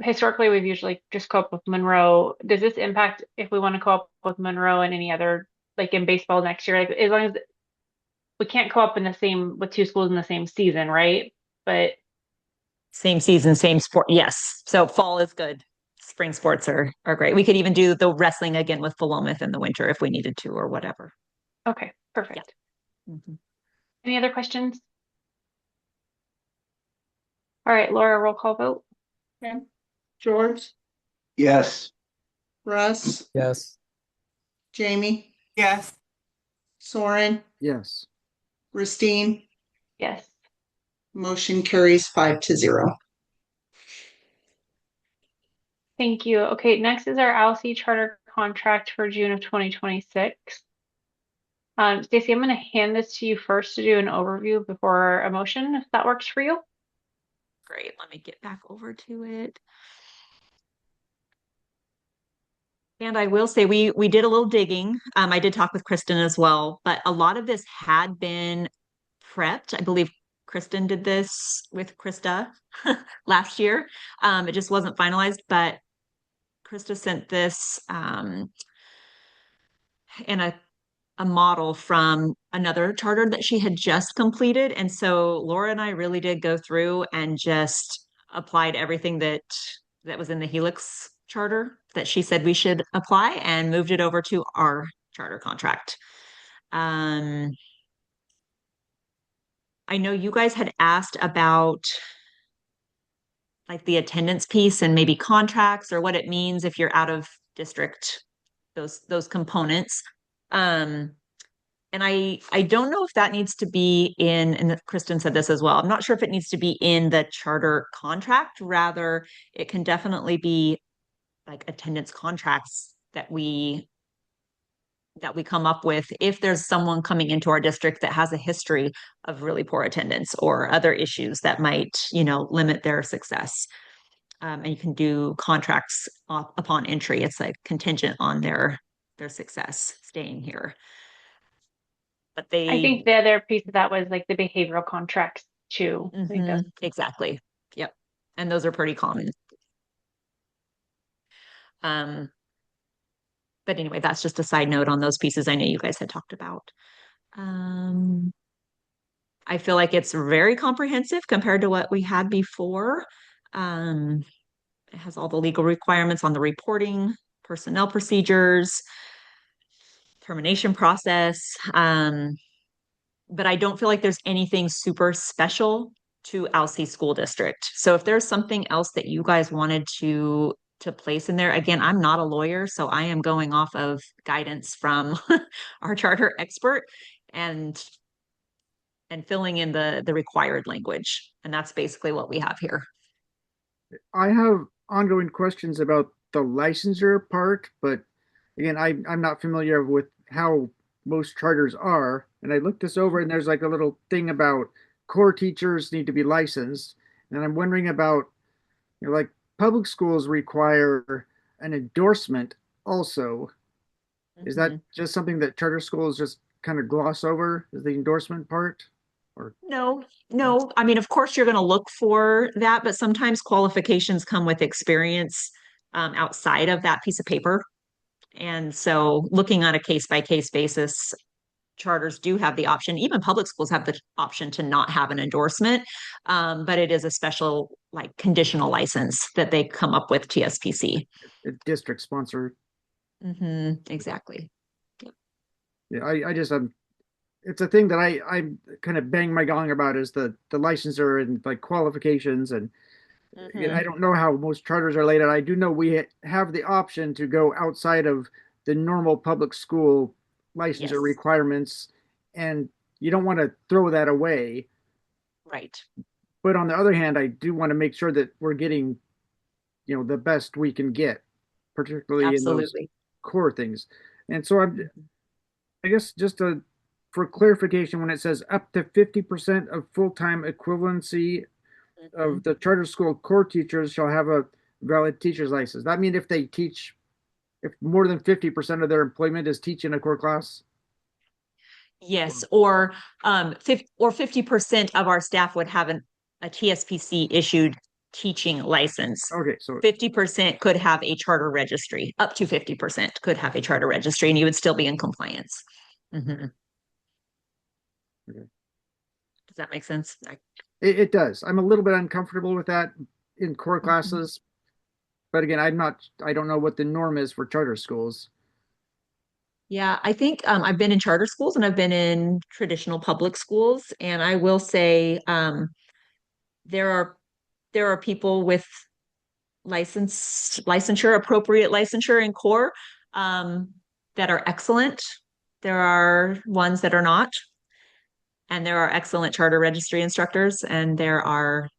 Historically, we've usually just co-op with Monroe. Does this impact if we want to co-op with Monroe and any other, like in baseball next year? Like as long as we can't co-op in the same with two schools in the same season, right? But Same season, same sport. Yes. So fall is good. Spring sports are great. We could even do the wrestling again with Philomath in the winter if we needed to or whatever. okay, perfect. Mhm. Any other questions? All right, Laura, roll call vote. Okay. George, Yes. Russ, yes, Jamie, Yes. Soren, Yes. Christine, Yes. motion carries 5-0. Thank you. Okay, next is our ALC charter contract for June of 2026. Stacy, I'm going to hand this to you first to do an overview before a motion, if that works for you. Great. Let me get back over to it. And I will say we did a little digging. I did talk with Kristen as well, but a lot of this had been prepped. I believe Kristen did this with Krista last year. It just wasn't finalized, but Krista sent this in a model from another charter that she had just completed. And so Laura and I really did go through and just applied everything that was in the Helix charter that she said we should apply and moved it over to our charter contract. I know you guys had asked about like the attendance piece and maybe contracts or what it means if you're out of district, those components. And I don't know if that needs to be in, and Kristen said this as well. I'm not sure if it needs to be in the charter contract. Rather, it can definitely be like attendance contracts that we come up with if there's someone coming into our district that has a history of really poor attendance or other issues that might, limit their success. And you can do contracts upon entry. It's like contingent on their success staying here. But I think the other piece of that was like the behavioral contracts too. I think that's exactly. Yep. And those are pretty common. But anyway, that's just a side note on those pieces I know you guys had talked about. I feel like it's very comprehensive compared to what we had before. It has all the legal requirements on the reporting, personnel procedures, termination process. But I don't feel like there's anything super special to Alsea School District. So if there's something else that you guys wanted to place in there, again, I'm not a lawyer, so I am going off of guidance from our charter expert and filling in the required language. And that's basically what we have here. I have ongoing questions about the licensure part, but again, I'm not familiar with how most charters are. And I looked this over, and there's like a little thing about core teachers need to be licensed. And I'm wondering about, like public schools require an endorsement also. Is that just something that charter schools just kind of gloss over, is the endorsement part? Or No. I mean, of course, you're going to look for that, but sometimes qualifications come with experience outside of that piece of paper. And so, looking on a case by case basis, charters do have the option. Even public schools have the option to not have an endorsement, but it is a special, like, conditional license that they come up with TSPC. a district sponsor. Exactly. Yeah, I just it's a thing that I kind of bang my gong about is the licensure and like qualifications and again, I don't know how most charters are laid out. I do know we have the option to go outside of the normal public school licensure Yes. requirements, and you don't want to throw that away. Right. But on the other hand, I do want to make sure that we're getting, the best we can get, particularly in those Absolutely. core things. And so I guess for clarification, when it says up to 50% of full-time equivalency of the charter school core teachers shall have a valid teacher's license. That means if more than 50% of their employment is teaching a core class? Yes, or 50% of our staff would have a TSPC issued teaching license. Okay, so 50% could have a charter registry. Up to 50% could have a charter registry, and you would still be in compliance. Okay. Does that make sense? It does. I'm a little bit uncomfortable with that in core classes. But again, I don't know what the norm is for charter schools. Yeah, I think I've been in charter schools and I've been in traditional public schools, and I will say there are people with appropriate licensure in core that are excellent. There are ones that are not, and there are excellent charter registry instructors, and there are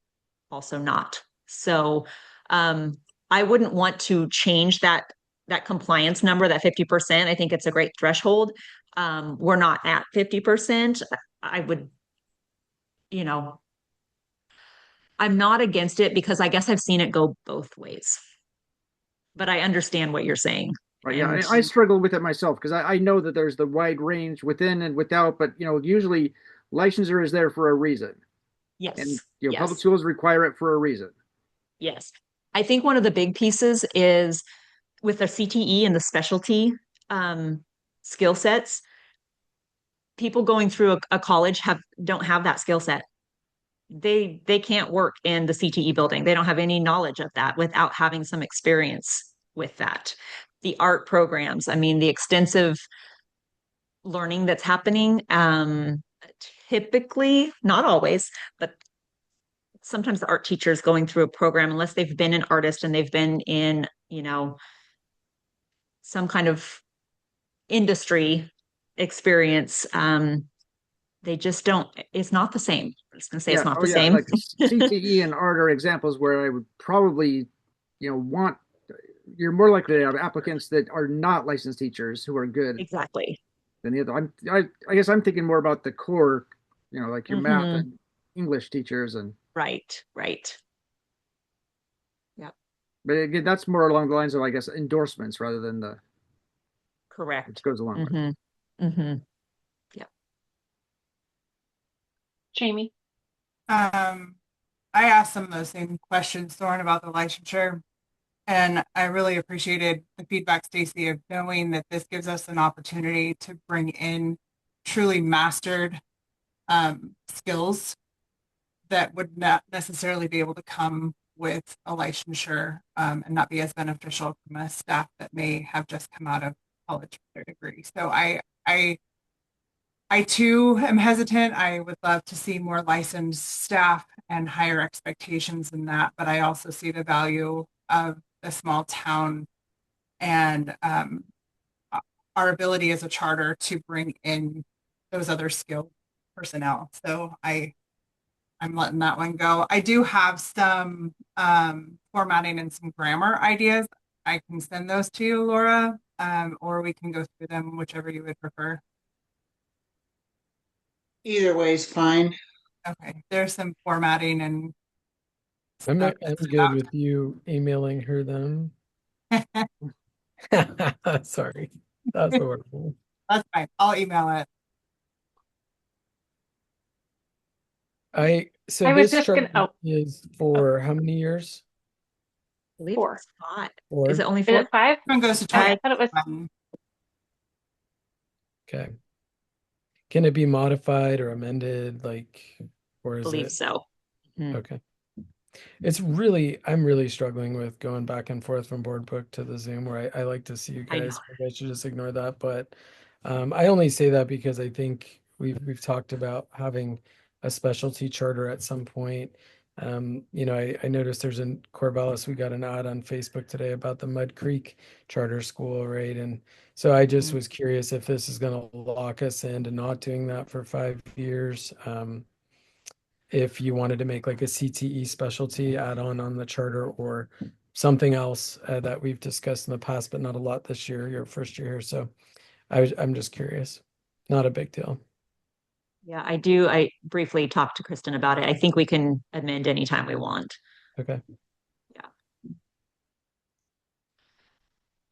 also not. So I wouldn't want to change that compliance number, that 50%. I think it's a great threshold. We're not at 50%. I would, I'm not against it because I guess I've seen it go both ways. But I understand what you're saying. Right, yeah, I struggle with it myself because I know that there's the wide range within and without, but usually licensure is there for a reason. Yes. And Yes. public schools require it for a reason. Yes. I think one of the big pieces is with the CTE and the specialty skill sets, people going through a college don't have that skill set. They can't work in the CTE building. They don't have any knowledge of that without having some experience with that. The art programs, I mean, the extensive learning that's happening, typically, not always, but sometimes the art teachers going through a program, unless they've been an artist and they've been in, some kind of industry experience, they just don't, it's not the same. I'm just gonna say it's not the same. Like CTE and art are examples where I would probably, you're more likely to have applicants that are not licensed teachers who are good Exactly. than the other. I guess I'm thinking more about the core, like your math and English teachers and Right. But again, that's more along the lines of, I guess, endorsements rather than the Correct. which goes along with it. Yeah. Jamie? I asked some of those same questions, Thorne, about the licensure. And I really appreciated the feedback, Stacy, of knowing that this gives us an opportunity to bring in truly mastered skills that would not necessarily be able to come with a licensure and not be as beneficial from a staff that may have just come out of college with their degree. So I too am hesitant. I would love to see more licensed staff and higher expectations in that, but I also see the value of a small town and our ability as a charter to bring in those other skilled personnel. So I'm letting that one go. I do have some formatting and some grammar ideas. I can send those to you, Laura, or we can go through them, whichever you would prefer. Either way is fine. Okay, there's some formatting and I'm stuff good with you emailing her them. Sorry, that's horrible. That's fine. I'll email it. So I was this just gonna, charter is for how many years? I believe 4. it's 5. Four. Is it only Is 4? it 5? One goes to I thought it was 2021. Okay. Can it be modified or amended, like, or I is believe it? so. Mhm. Okay. I'm really struggling with going back and forth from board book to the Zoom where I like to see you I know. guys. Maybe I should just ignore that. But I only say that because I think we've talked about having a specialty charter at some point. I noticed there's in Corvallis, we got an ad on Facebook today about the Mud Creek Charter School, right? And so I just Mhm. was curious if this is going to lock us into not doing that for 5 years. If you wanted to make like a CTE specialty add-on the charter or something else that we've discussed in the past, but not a lot this year, your first year here. So I'm just curious. Not a big deal. Yeah, I do. I briefly talked to Kristen about it. I think we can amend anytime we want. Okay.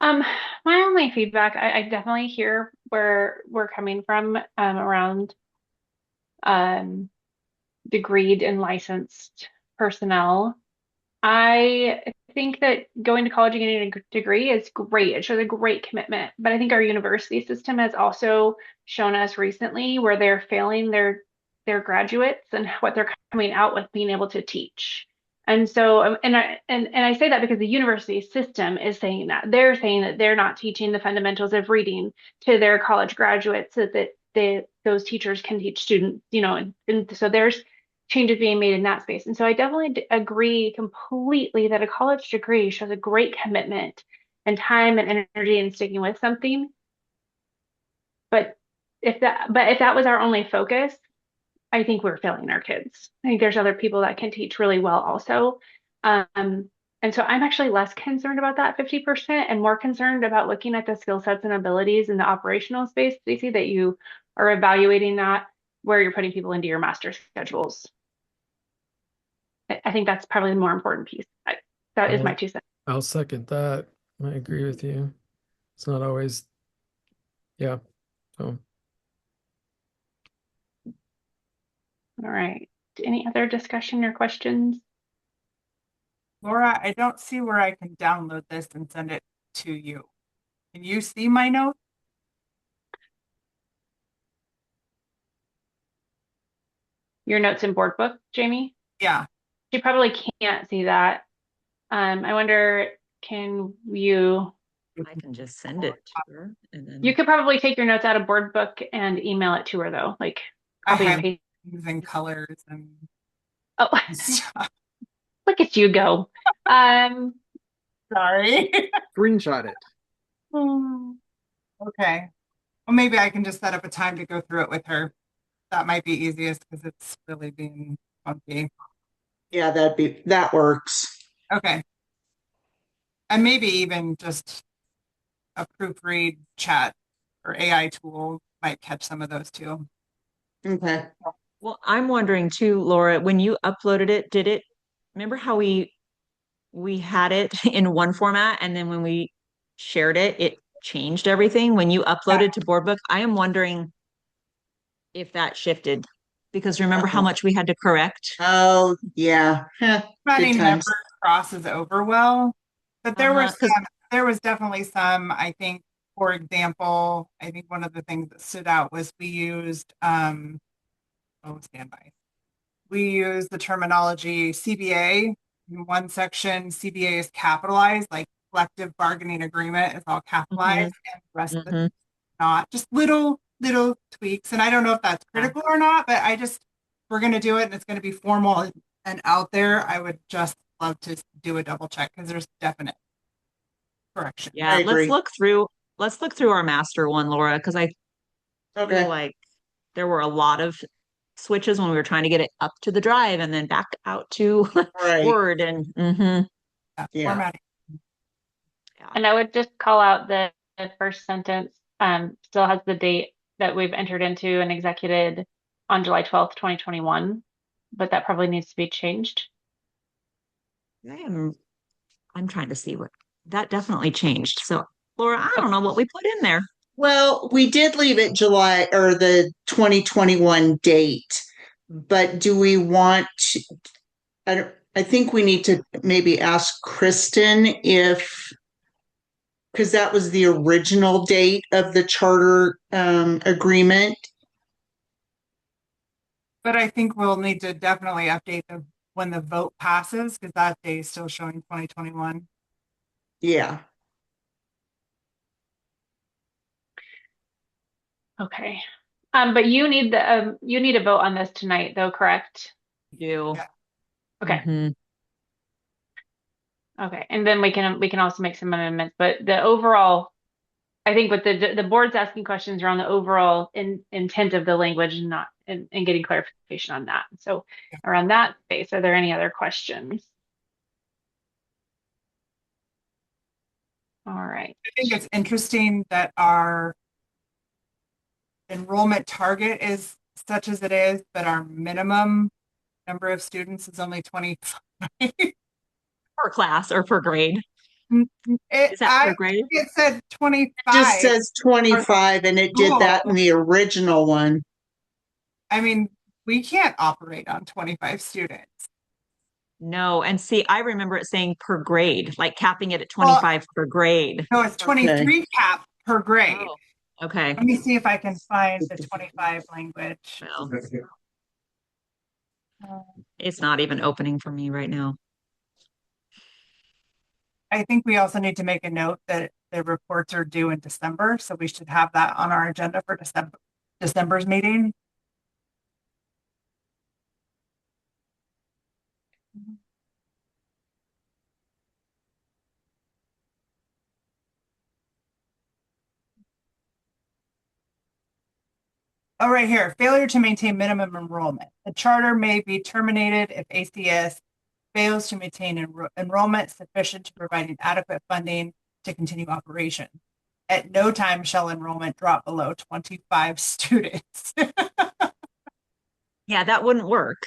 my only feedback, I definitely hear where we're coming from around degreed and licensed personnel. I think that going to college and getting a degree is great. It shows a great commitment. But I think our university system has also shown us recently where they're failing their graduates and what they're coming out with being able to teach. And so, and I say that because the university system is saying that they're saying that they're not teaching the fundamentals of reading to their college graduates so that those teachers can teach students, and so there's changes being made in that space. And so I definitely agree completely that a college degree shows a great commitment and time and energy in sticking with something. But if that was our only focus, I think we're failing our kids. I think there's other people that can teach really well also. And so I'm actually less concerned about that 50% and more concerned about looking at the skill sets and abilities in the operational space, Stacey, that you are evaluating that where you're putting people into your master schedules. I think that's probably the more important piece. That is my 2 cents. I'll second that. I agree with you. It's not always, yeah. So All right. Any other discussion or questions? Laura, I don't see where I can download this and send it to you. Can you see my notes? Your notes in board book, Jamie? Yeah. She probably can't see that. I wonder, can you? I can just send it to her and then You could probably take your notes out of board book and email it to her though, like I copy and have paste. using colors and Oh, stuff. look at you go. Sorry. Screenshot it. Okay. Well, maybe I can just set up a time to go through it with her. That might be easiest because it's really being funky. Yeah, that works. Okay. And maybe even just a proofread chat or AI tool might catch some of those too. Okay. well, I'm wondering too, Laura, when you uploaded it, did it remember how we had it in one format and then when we shared it, it changed everything when you uploaded to BoardBook? I am wondering if that shifted because remember how much we had to correct? Oh, yeah. Good Running times. numbers crosses over well, but there were 'Cause- there was definitely some, I think, for example, I think one of the things that stood out was we used standby. We use the terminology CBA in one section. CBA is capitalized, like collective bargaining agreement is all capitalized, and the rest of it is not. Just little tweaks. And I don't know if that's critical or not, but we're going to do it and it's going to be formal and out there. I would just love to do a double check because there's definite correction. Yeah, I agree. let's look through our master one, Laura, because I feel Okay. like there were a lot of switches when we were trying to get it up to the drive and then back out to Right. Word and Yeah. Formatting. And I would just call out the first sentence still has the date that we've entered into and executed on July 12th, 2021, but that probably needs to be changed. I'm trying to see what that definitely changed. So Laura, I don't know what we put in there. Well, we did leave it July or the 2021 date, but do we want to, I think we need to maybe ask Kristen if, because that was the original date of the charter agreement. But I think we'll need to definitely update when the vote passes, because that day is still showing 2021. Yeah. Okay. But you need a vote on this tonight though, correct? Do. Yeah. Okay. Mhm. Okay. And then we can also make some amendments, but the overall, I think what the board's asking questions around the overall intent of the language and not and getting clarification on that. So around that space, are there any other questions? All right. I think it's interesting that our enrollment target is such as it is, but our minimum number of students is only 25. Per class or per grade? It, Is that per I grade? it said 25. Just says 25 and it did that in the original one. I mean, we can't operate on 25 students. No, and see, I remember it saying per grade, like capping it at 25 per grade. No, it's 23 cap per grade. Oh, okay. Let me see if I can find the 25 language. Well, it's not even opening for me right now. I think we also need to make a note that the reports are due in December, so we should have that on our agenda for December's meeting. Oh, right here, failure to maintain minimum enrollment. The charter may be terminated if ACS fails to maintain enrollment sufficient to providing adequate funding to continue operation. At no time shall enrollment drop below 25 students. Yeah, that wouldn't work.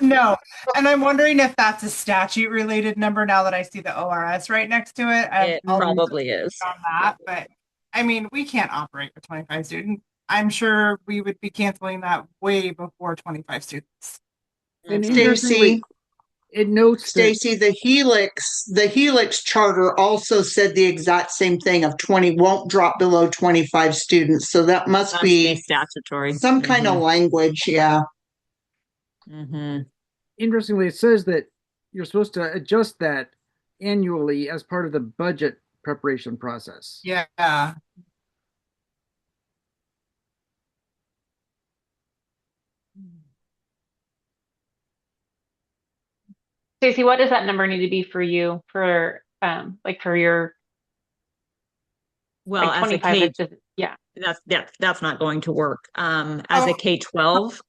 No, and I'm wondering if that's a statute related number now that I see the ORS right next to it. It probably is. On that, but I mean, we can't operate with 25 students. I'm sure we would be canceling that way before 25 students. And Stacy, interestingly, it notes that Stacy, the Helix charter also said the exact same thing of 20 won't drop below 25 students. So that must Must be statutory. some kind of language. Yeah. Mm-hmm. interestingly, it says that you're supposed to adjust that annually as part of the budget preparation process. Yeah. Stacey, what does that number need to be for you for like for your Well, like as a 25 K, is just yeah. that's not going to work. As a K-12,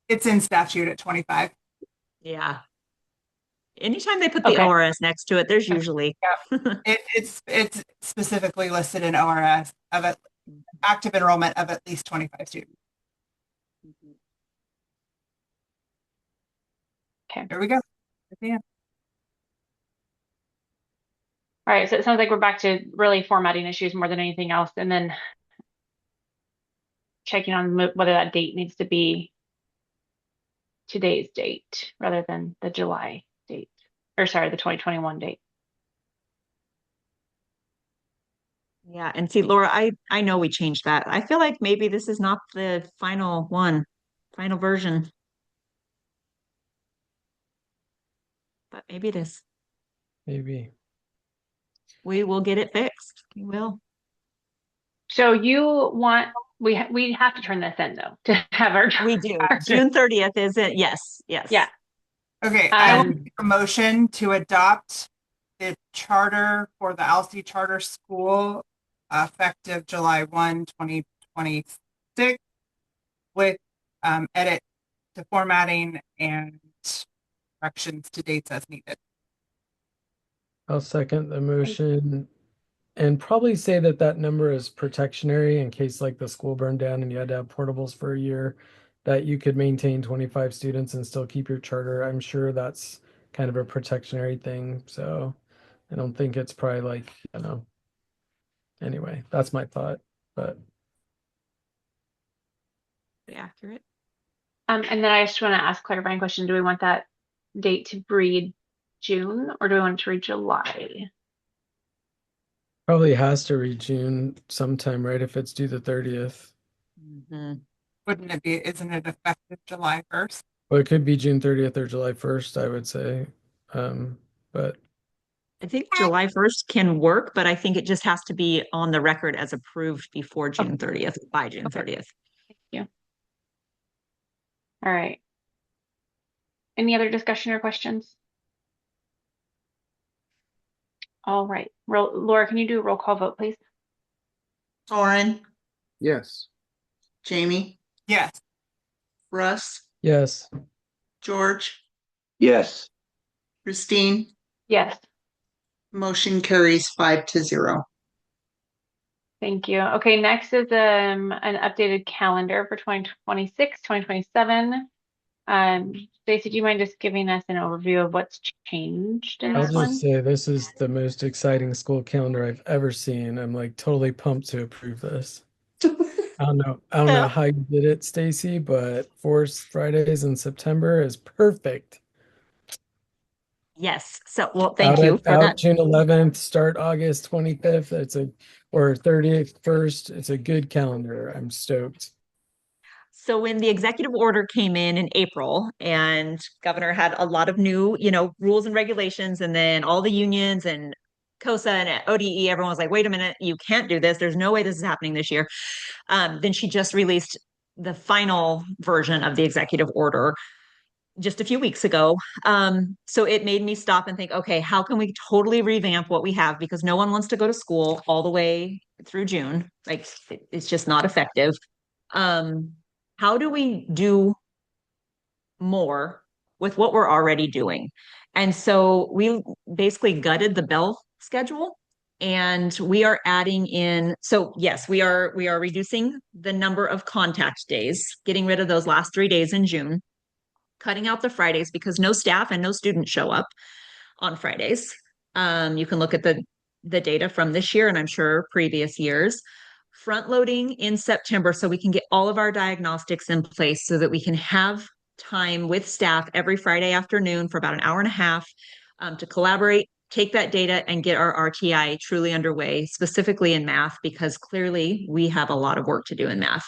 It's in statute at 25. yeah. Anytime they put the Okay. ORS next to it, there's usually It's specifically listed in ORS of active enrollment of at least 25 students. Okay. There we go. Yeah. All right, so it sounds like we're back to really formatting issues more than anything else, and then checking on whether that date needs to be today's date rather than the July date, or sorry, the 2021 date. Yeah, and see, Laura, I know we changed that. I feel like maybe this is not the final version. But maybe it is. Maybe. We will get it fixed. We will. So you want we have to turn this in though to have our We do. June 30th is it? Yes. Yeah. Okay, I will make a motion to adopt the charter for the Alcee Charter School effective July 1, 2026 with edit to formatting and corrections to dates as needed. I'll second the motion and probably say that that number is protectionary in case like the school burned down and you had to have portables for a year, that you could maintain 25 students and still keep your charter. I'm sure that's kind of a protectionary thing. So I don't think it's probably like, you know, anyway, that's my thought, but Accurate. And then I just want to ask clarifying question. Do we want that date to read June or do we want it to read July? Probably has to read June sometime, right? If it's due the 30th. Mhm. Wouldn't it be, isn't it effective July 1st? Well, it could be June 30th or July 1st, I would say. But I think July 1st can work, but I think it just has to be on the record as approved before June 30th, by June Okay. 30th. Thank you. All right. Any other discussion or questions? All right. Laura, can you do a roll call vote, please? Lauren, Yes. Jamie, Yes. Russ, yes, George, Yes. Christine, Yes. motion carries 5-0. Thank you. Okay, next is an updated calendar for 2026, 2027. Stacey, do you mind just giving us an overview of what's changed in I'll this one? just say this is the most exciting school calendar I've ever seen. I'm like totally pumped to approve this. I don't know how you did it, Stacy, but Forest Fridays in September is perfect. Yes. So, well, thank you for Out that. June 11th, start August 25th. Or 31st. It's a good calendar. I'm stoked. So when the executive order came in April and governor had a lot of new, rules and regulations, and then all the unions and COSA and ODE, everyone was like, wait a minute, you can't do this. There's no way this is happening this year. Then she just released the final version of the executive order just a few weeks ago. So it made me stop and think, okay, how can we totally revamp what we have? Because no one wants to go to school all the way through June. Like it's just not effective. How do we do more with what we're already doing? And so we basically gutted the bell schedule and we are adding in. So yes, we are reducing the number of contact days, getting rid of those last 3 days in June, cutting out the Fridays because no staff and no students show up on Fridays. You can look at the data from this year and I'm sure previous years. Front loading in September so we can get all of our diagnostics in place so that we can have time with staff every Friday afternoon for about an hour and a half to collaborate, take that data and get our RTI truly underway, specifically in math, because clearly we have a lot of work to do in math.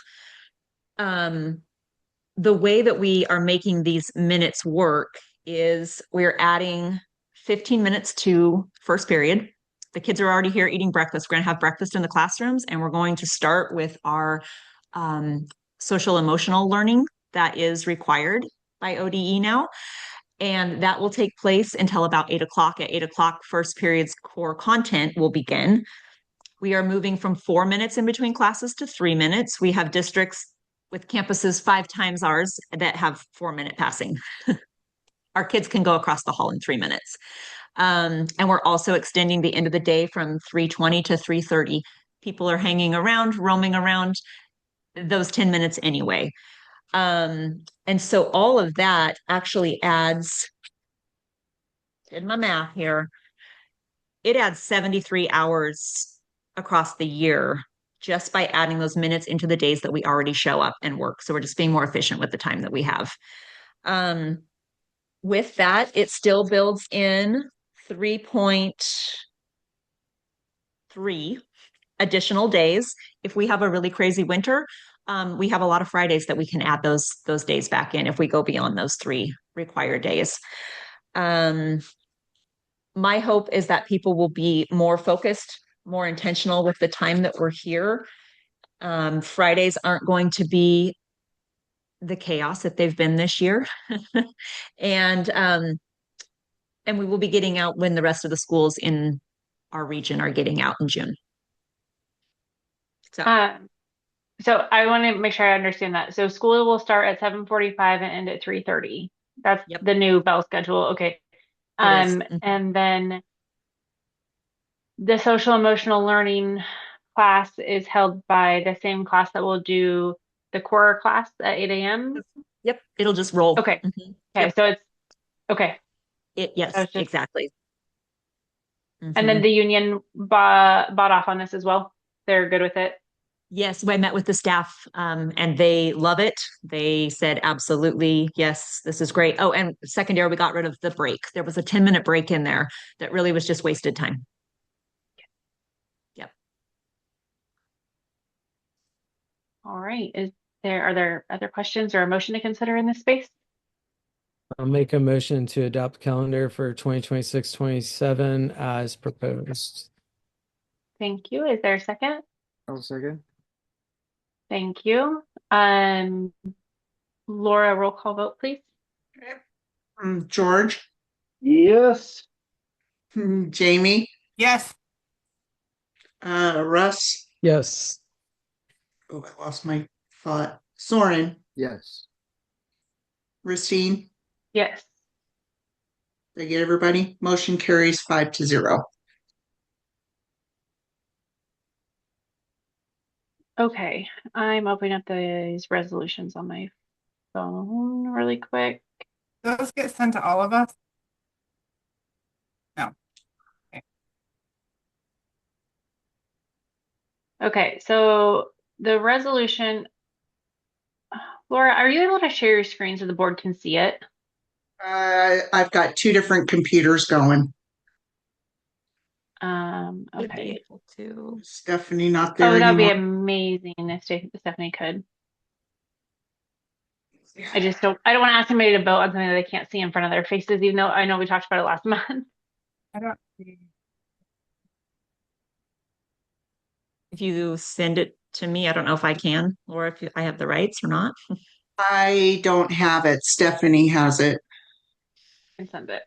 The way that we are making these minutes work is we're adding 15 minutes to first period. The kids are already here eating breakfast. We're going to have breakfast in the classrooms, and we're going to start with our social emotional learning that is required by ODE now. And that will take place until about 8 o'clock. At 8 o'clock, first period's core content will begin. We are moving from 4 minutes in between classes to 3 minutes. We have districts with campuses 5 times ours that have 4-minute passing. Our kids can go across the hall in 3 minutes. And we're also extending the end of the day from 3:20 to 3:30. People are hanging around, roaming around those 10 minutes anyway. And so all of that actually adds, did my math here, it adds 73 hours across the year just by adding those minutes into the days that we already show up and work. So we're just being more efficient with the time that we have. With that, it still builds in 3.3 additional days. If we have a really crazy winter, we have a lot of Fridays that we can add those days back in if we go beyond those 3 required days. My hope is that people will be more focused, more intentional with the time that we're here. Fridays aren't going to be the chaos that they've been this year. And we will be getting out when the rest of the schools in our region are getting out in June. So So I want to make sure I understand that. So school will start at 7:45 and end at 3:30. That's Yep. the new bell schedule. Okay. It is. And then the social emotional learning class is held by the same class that will do the core class at 8 a.m. Yep, it'll just roll. Okay. Mhm. Okay. Yep. So it's okay. Yes, That was just- exactly. And then Mhm. the union bought off on this as well. They're good with it. Yes, I met with the staff, and they love it. They said, absolutely, yes, this is great. Oh, and secondary, we got rid of the break. There was a 10-minute break in there that really was just wasted time. Yep. All right. Are there other questions or a motion to consider in this space? I'll make a motion to adopt calendar for 2026-27 as proposed. Thank you. Is there a second? I'll second. Thank you. Laura, roll call vote, please. George, Yes. Jamie, Yes. Russ. Yes. Oh, I lost my thought. Soren, Yes. Racine. Yes. Did I get everybody? Motion carries 5-0. Okay. I'm opening up these resolutions on my phone really quick. Those get sent to all of us? No. Okay. So the resolution, Laura, are you able to share your screen so the board can see it? I've got 2 different computers going. Would be Okay. able to. Stephanie not there Oh, that would be anymore. amazing if Stephanie could. I don't want to ask somebody to vote on something that they can't see in front of their faces, even though I know we talked about it last month. I don't see. If you send it to me, I don't know if I can, or if I have the rights or not. I don't have it. Stephanie has it. And send it.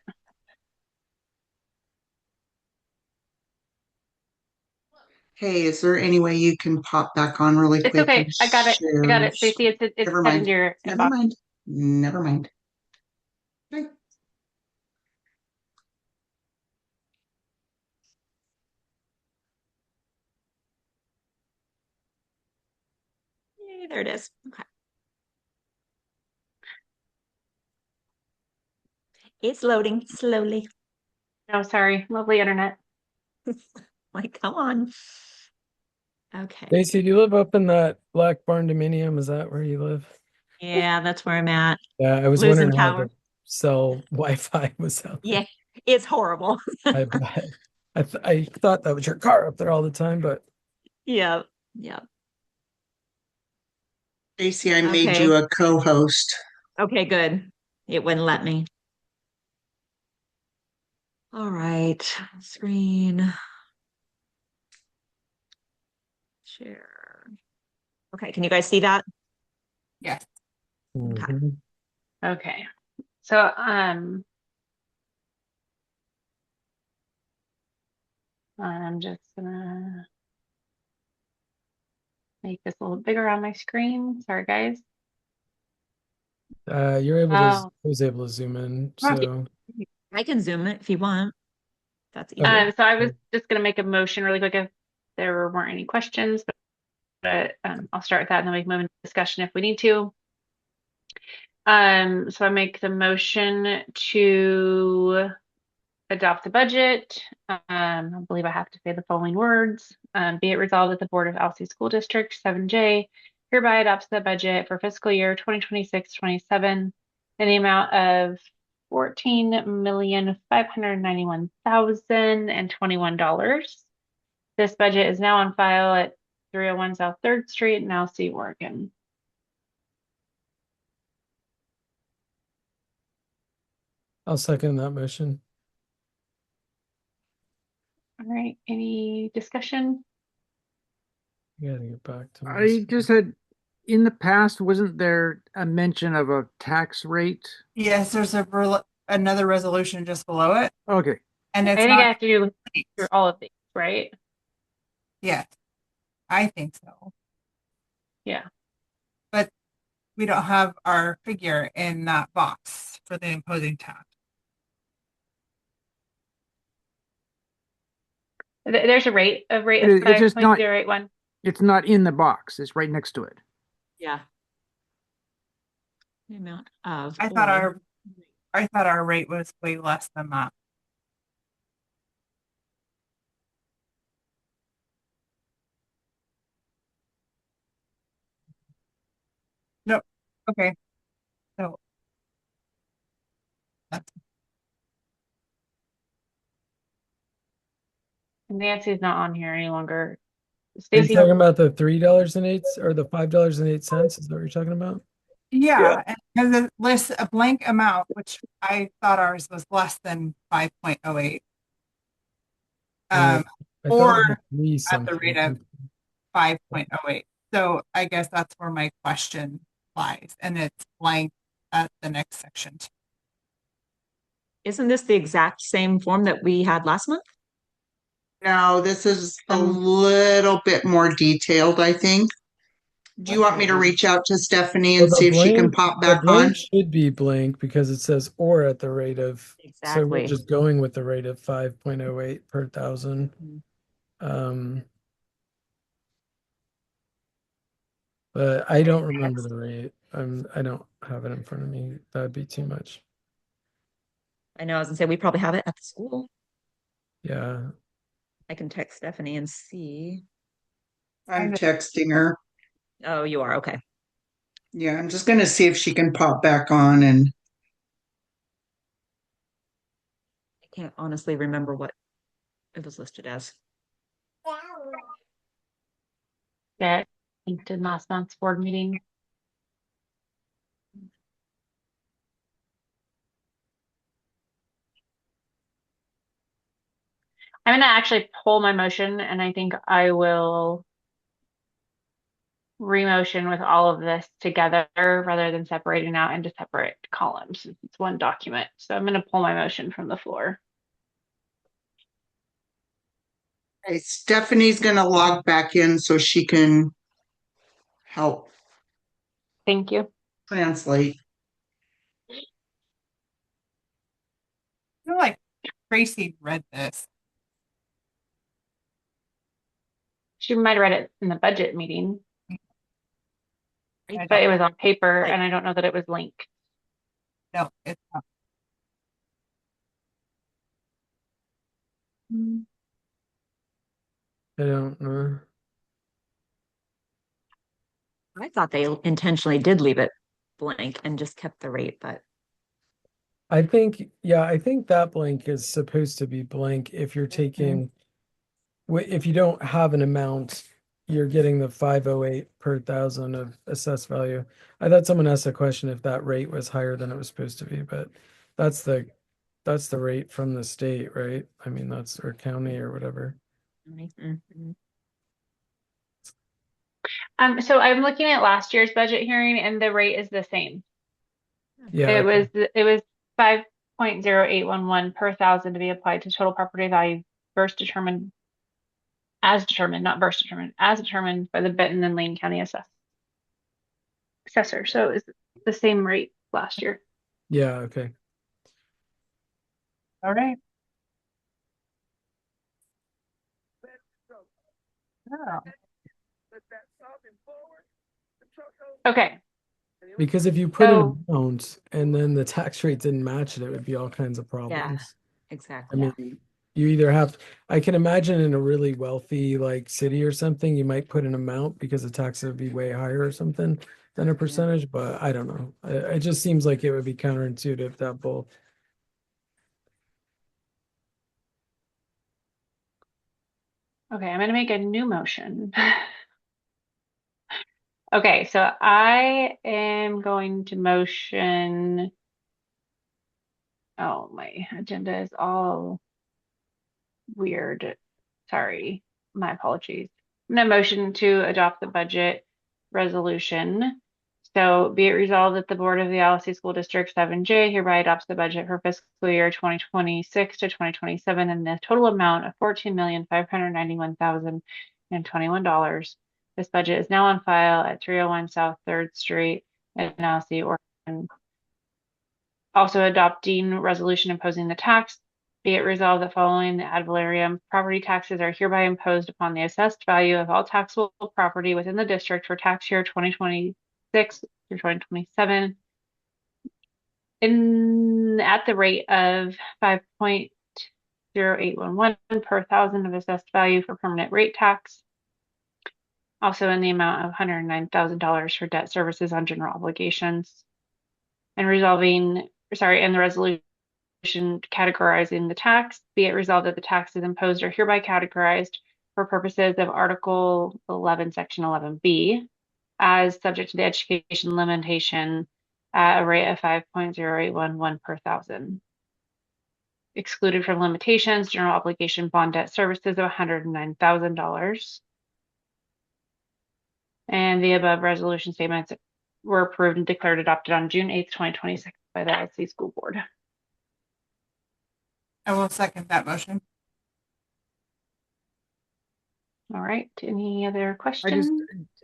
Hey, is there any way you can pop back on really It's quick? okay. and I got it. I got share? it. Stacey, it's Never headed mind. to your Never inbox. mind. Never mind. Okay. Yay, there it is. Okay. It's loading slowly. No, sorry. Lovely internet. Like, come on. Okay. Stacy, do you live up in that Black Barn Dominium? Is that where you live? Yeah, that's where I'm at. Yeah, I was Losing wondering how power. the cell Wi-Fi was out there. Yeah, it's horrible. I bet. I thought that was your car up there all the time, but Yeah, yeah. Stacy, I made Okay. you a co-host. Okay, good. It wouldn't let me. All right, screen. Share. Okay, can you guys see that? Yes. Mhm. Okay. So, I'm just gonna make this a little bigger on my screen. Sorry, guys. You're able to, Oh. I was able to zoom in, Right. so I can zoom it if you want. That's easy. Okay. So I was just gonna make a motion really quick if there weren't any questions, but I'll start with that and then we can move into discussion if we need to. So I make the motion to adopt the budget. I believe I have to say the following words. Be it resolved that the Board of Alsea School District 7J hereby adopts the budget for fiscal year 2026-27 in the amount of $14,591,021. This budget is now on file at 301 South 3rd Street in Alsea, Oregon. I'll second that motion. All right, any discussion? I gotta get back to my I screen. just had, in the past, wasn't there a mention of a tax rate? Yes, there's another resolution just below it, Okay, and I it's think I not. have to do through all of these, right? Yes, I think so. Yeah. But we don't have our figure in that box for the imposing tax. There's a rate of It's just not- 5.081. it's not in the box. It's right next to it. Yeah. The amount of. I thought our rate was way less than that. Okay. So that's Nancy's not on here any longer. Are you Stacy, talking about the $3.08 or the $5.08? Is that what you're talking about? yeah, and because it lists a blank amount, which I thought ours was less than 5.08. Uh, I thought Or it was three at the rate of something. 5.08. So I guess that's where my question lies, and it's blank at the next section. Isn't this the exact same form that we had last month? No, this is a little bit more detailed, I think. Do you want me to reach out to Stephanie and Well, see if she can pop back on? should be blank because it says or at the rate of, so we're Exactly. just going with the rate of 5.08 per thousand. Mhm. Um, but I don't remember the rate. I don't have it in front of me. That'd be too much. I know, I was gonna say, we probably have it at the school. Yeah. I can text Stephanie and see. I'm texting her. Oh, you are, okay. Yeah, I'm just gonna see if she can pop back on and I can't honestly remember what it was listed as. that linked in last month's board meeting. I'm gonna actually pull my motion, and I think I will remotion with all of this together rather than separating out into separate columns, since it's one document. So I'm gonna pull my motion from the floor. okay, Stephanie's gonna log back in so she can help Thank you. translate. I feel like Tracy read this. She might have read it in the budget meeting, I but it don't, was on paper, Like- and I don't know that it was linked. no, it's not. I don't know. I thought they intentionally did leave it blank and just kept the rate, but I think that blank is supposed to be blank if you're taking, if you don't have an amount, you're getting the 508 per thousand of assessed value. I thought someone asked a question if that rate was higher than it was supposed to be, but that's the rate from the state, right? I mean, that's or county or whatever. Mhm. So I'm looking at last year's budget hearing, and the rate is the same. Yeah, It okay. was 5.0811 per thousand to be applied to total property value first determined as determined, not first determined, as determined by the Benton and Lane County assessor. So it's the same rate last year. Yeah, okay. All right. Yeah. Okay. Because if you put So an amount and then the tax rate didn't match it, it would be all kinds of problems. I Exactly. mean, you either have, I can imagine in a really wealthy like city or something, you might put an amount because the tax would be way higher or something than a percentage, but I don't know. It just seems like it would be counterintuitive that both. okay, I'm gonna make a new motion. Okay, so I am going to motion. Oh, my agenda is all weird. Sorry, my apologies. I'm gonna motion to adopt the budget resolution. So be it resolved that the Board of the Allisee School District 7J hereby adopts the budget for fiscal year 2026 to 2027 in the total amount of $14,591,021. This budget is now on file at 301 South 3rd Street in Allisee, Oregon. Also adopting resolution imposing the tax. Be it resolved that following the ad valorem, property taxes are hereby imposed upon the assessed value of all taxable property within the district for tax year 2026 through 2027 at the rate of 5.0811 per thousand of assessed value for permanent rate tax. also in the amount of $109,000 for debt services on general obligations. And the resolution categorizing the tax, be it resolved that the taxes imposed are hereby categorized for purposes of Article 11, Section 11B, as subject to the education limitation at a rate of 5.0811 per thousand. Excluded from limitations, general obligation bond debt services of $109,000. And the above resolution statements were approved and declared adopted on June 8th, 2026 by the LC School Board. I will second that motion. All right, any other I questions?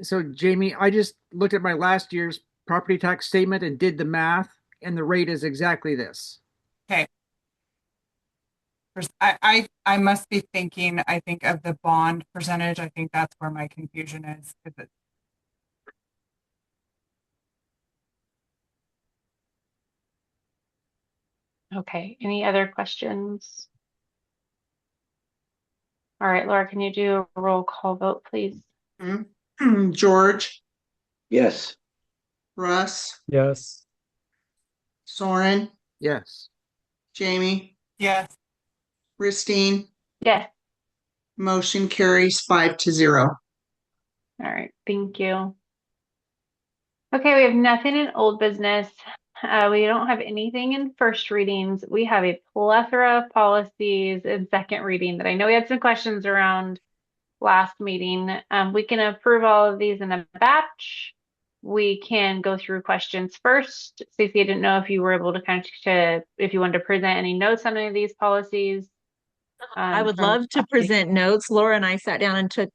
so Jamie, I just looked at my last year's property tax statement and did the math, and the rate is exactly this. I must be thinking, I think of the bond percentage. I think that's where my confusion is. Okay, any other questions? All right, Laura, can you do a roll call vote, please? George, Yes. Russ, Yes. Soren, Yes. Jamie, Yes. Christine, Yes. motion carries 5-0. All right, thank you. Okay, we have nothing in old business. We don't have anything in first readings. We have a plethora of policies in second reading that I know we had some questions around last meeting. We can approve all of these in a batch. We can go through questions first. Stacey, I didn't know if you were able to if you wanted to present any notes on any of these policies. I would from love to last week. present notes. Laura and I sat down and took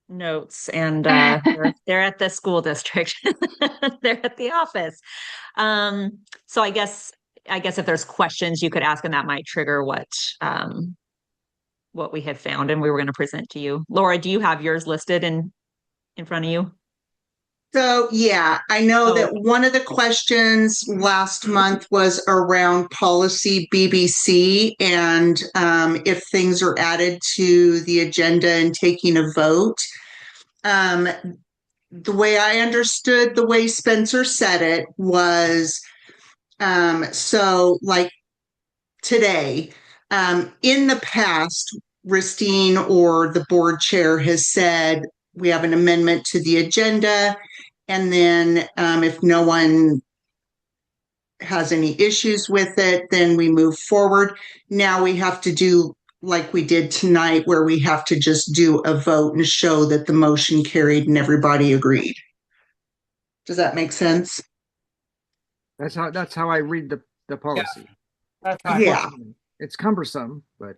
notes, and they're at the school district. They're at the office. So I guess if there's questions you could ask, and that might trigger what we had found and we were going to present to you. Laura, do you have yours listed in front of you? So, yeah, I know Oh. that one of the questions last month was around policy BBC and if things are added to the agenda and taking a vote. The way I understood the way Spencer said it was so like today, in the past, Ristine or the board chair has said we have an amendment to the agenda. And then if no one has any issues with it, then we move forward. Now we have to do like we did tonight, where we have to just do a vote and show that the motion carried and everybody agreed. Does that make sense? That's how I read the policy. That's fine. Yeah, It's cumbersome, but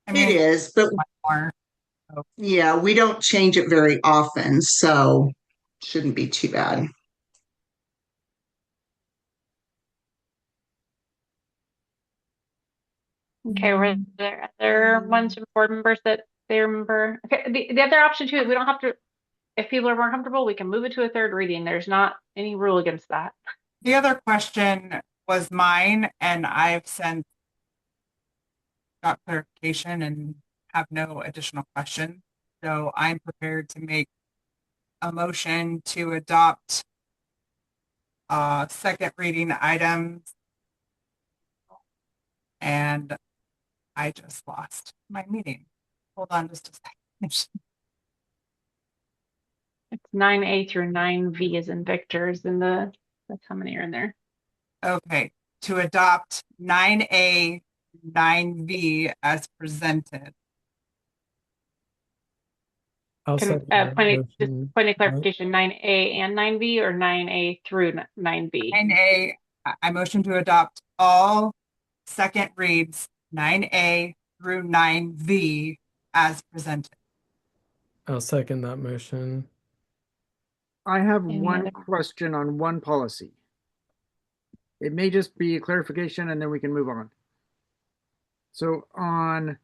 I mean, it is, but more. yeah, we don't change it very often, so shouldn't be too bad. Okay, were there other ones from board members that they remember? Okay, the other option too is we don't have to, if people are more comfortable, we can move it to a third reading. There's not any rule against that. The other question was mine, and I've since got clarification and have no additional questions. So I'm prepared to make a motion to adopt second reading items. And I just lost my meeting. Hold on just a second. It's 9A through 9V is in Victor's, and that's how many are in there. Okay, to adopt 9A, 9V as presented. I'll Can, second that point motion. of clarification, 9A and 9V or 9A through 9B? 9A, I motion to adopt all second reads 9A through 9V as presented. I'll second that motion. I have Any one other- question on one policy. It may just be a clarification and then we can move on. So on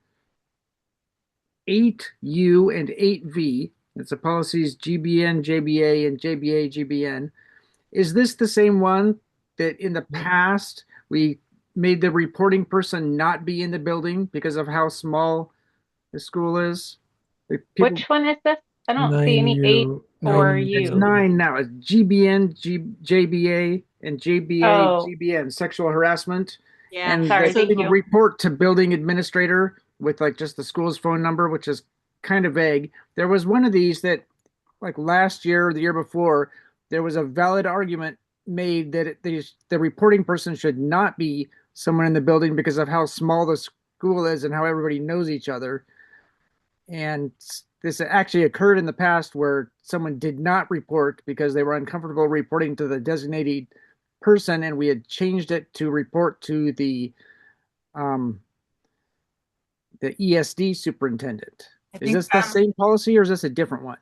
8U and 8V, it's the policies GBN, JBA, and JBA, GBN. Is this the same one that in the past we made the reporting person not be in the building because of how small the school is? Which one is this? I don't see any eight for It's you. 9 now. It's GBN, JBA, and JBA, Oh, GBN, sexual harassment. Yeah. And sorry, the thank you. report to building administrator with like just the school's phone number, which is kind of vague. There was one of these that like last year or the year before, there was a valid argument made that the reporting person should not be someone in the building because of how small the school is and how everybody knows each other. And this actually occurred in the past where someone did not report because they were uncomfortable reporting to the designated person, and we had changed it to report to the ESD superintendent. I Is think this the same policy or is this a different one?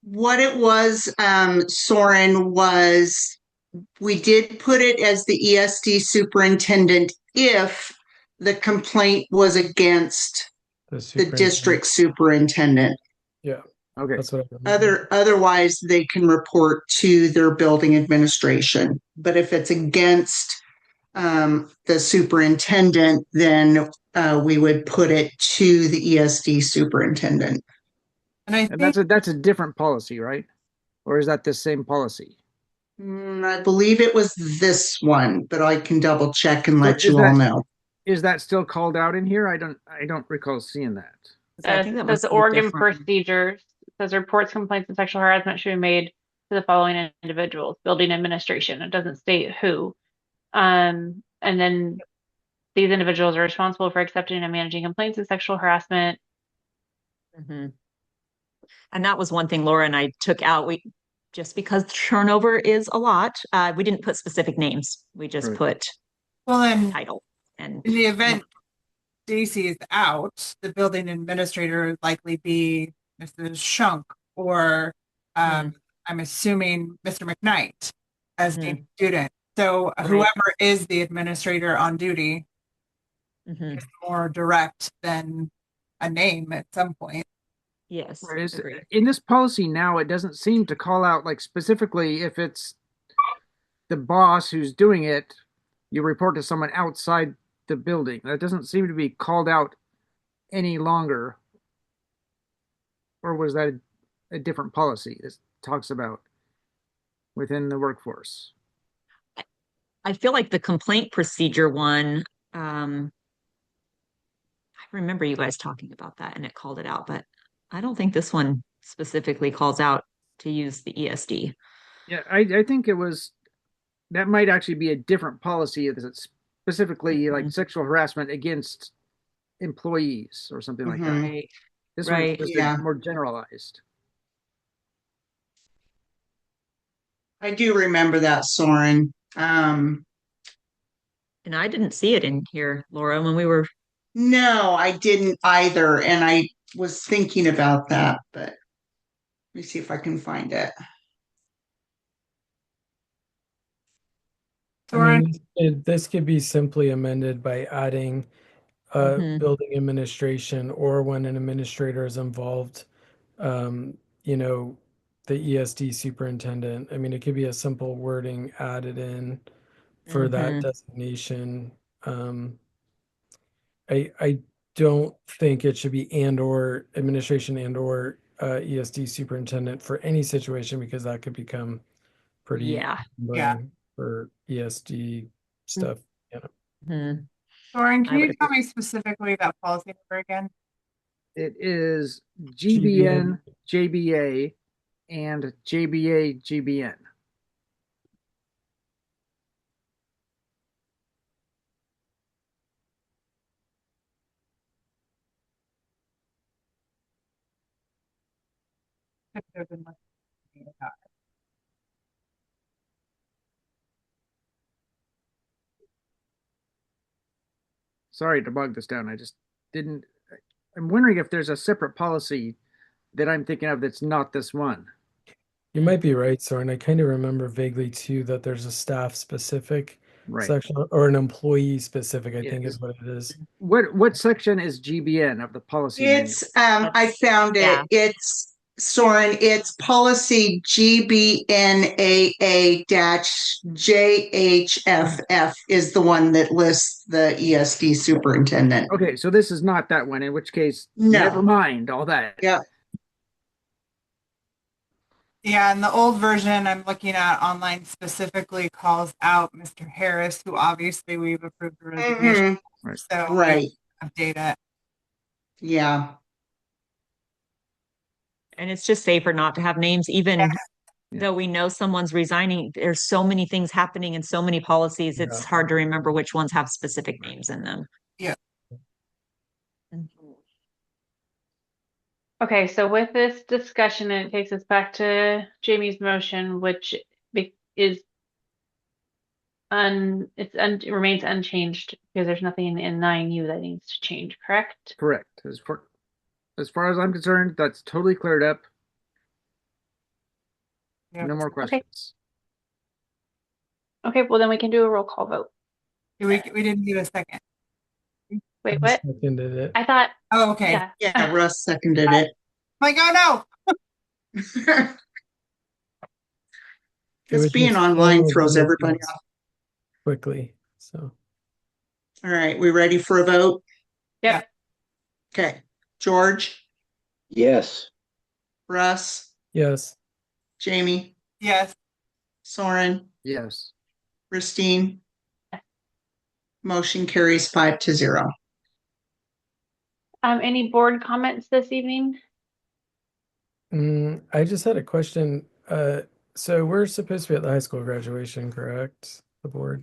What it was, Soren, was we did put it as the ESD superintendent if the complaint was against the district superintendent. Yeah, Okay. that's what I remember. Otherwise, they can report to their building administration. But if it's against the superintendent, then we would put it to the ESD superintendent. And I And think that's a different policy, right? Or is that the same policy? I believe it was this one, but I can double check and let you all know. Is that still called out in here? I don't recall seeing that. I think that It must says be Oregon different. procedures. It says reports, complaints, and sexual harassment should be made to the following individuals: building administration. It doesn't state who. And then these individuals are responsible for accepting and managing complaints of sexual harassment. Mhm. And that was one thing Laura and I took out. We just because turnover is a lot, we didn't put specific names. We just Right. put well, then title and in the event Stacy is out, the building administrator would likely be Mrs. Shunk or I'm assuming Mr. McKnight as the student. So Right. whoever is the administrator on duty Mhm. is more direct than a name at some point. Yes, Right. agreed. In this policy now, it doesn't seem to call out like specifically if it's the boss who's doing it, you report to someone outside the building. That doesn't seem to be called out any longer. Or was that a different policy that talks about within the workforce? I feel like the complaint procedure one, I remember you guys talking about that and it called it out, but I don't think this one specifically calls out to use the ESD. Yeah, I think it was that might actually be a different policy that's specifically like sexual harassment against employees or something like that. Right. This Right. one's Yeah. more generalized. I do remember that, Soren. And I didn't see it in here, Laura, when we were. No, I didn't either. And I was thinking about that, but let me see if I can find it. I mean, this could be simply amended by adding Mhm. building administration, or when an administrator is involved, you know, the ESD superintendent. I mean, it could be a simple wording added in for that Mhm. designation. I don't think it should be and or administration and or ESD superintendent for any situation, because that could become pretty Yeah. humbling for ESD stuff. You know. Mhm. Soren, can I you would tell me specifically that policy number again? It is GBN, JBA, and JBA, GBN. Sorry to bog this down. I just didn't. I'm wondering if there's a separate policy that I'm thinking of that's not this one. You might be right, Soren. I kind of remember vaguely too that there's a staff specific Right. section or an employee specific, I think Yes. is what it is. What section is GBN of the policy manual? It's I found it. Yeah. It's Soren, it's policy GBNAA-JHFF is the one that lists the ESD superintendent. Okay, so this is not that one, in which case, No. never mind all that. Yeah. Yeah, and the old version I'm looking at online specifically calls out Mr. Harris, who obviously we've approved the resignation. Right. So we Right. update it. Yeah. And it's just safer not to have names, even Yeah. though we know someone's resigning. There's so many things happening and so many policies. It's Yeah. hard to remember which ones have specific names in them. Yeah. Okay, so with this discussion, it takes us back to Jamie's motion, which is it remains unchanged because there's nothing in 9U that needs to change, correct? Correct. As far as I'm concerned, that's totally cleared up. Yeah. No more questions. Okay, well then we can do a roll call vote. We didn't get a second. Wait, I what? seconded it. I thought, Oh, okay. yeah. Yeah, Russ seconded it. Like, oh no. It Because was being just online one of throws the everybody things off. quickly. So All right, we ready for a vote? Yep. Okay. George, Yes. Russ, yes, Jamie, Yes. Soren, Yes. Christine. Motion carries 5-0. Any board comments this evening? I just had a question. So we're supposed to be at the high school graduation, correct? The board.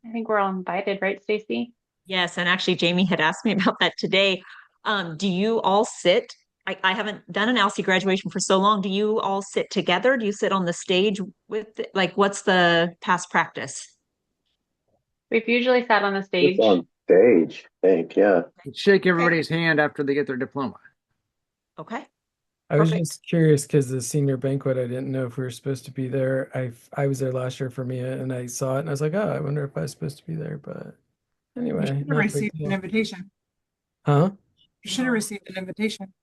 I think we're all invited, right, Stacy? Yes, and actually Jamie had asked me about that today. Do you all sit? I haven't done an Alcy graduation for so long. Do you all sit together? Do you sit on the stage like what's the past practice? We've usually sat on the It's stage. on stage, I think, yeah. Shake everybody's hand after they get their diploma. Okay. I was Perfect. just curious because the senior banquet, I didn't know if we were supposed to be there. I was there last year for Mia and I saw it and I was like, oh, I wonder if I was supposed to be there. But You anyway, should have not a big received an deal. invitation. Huh? You should have received an invitation.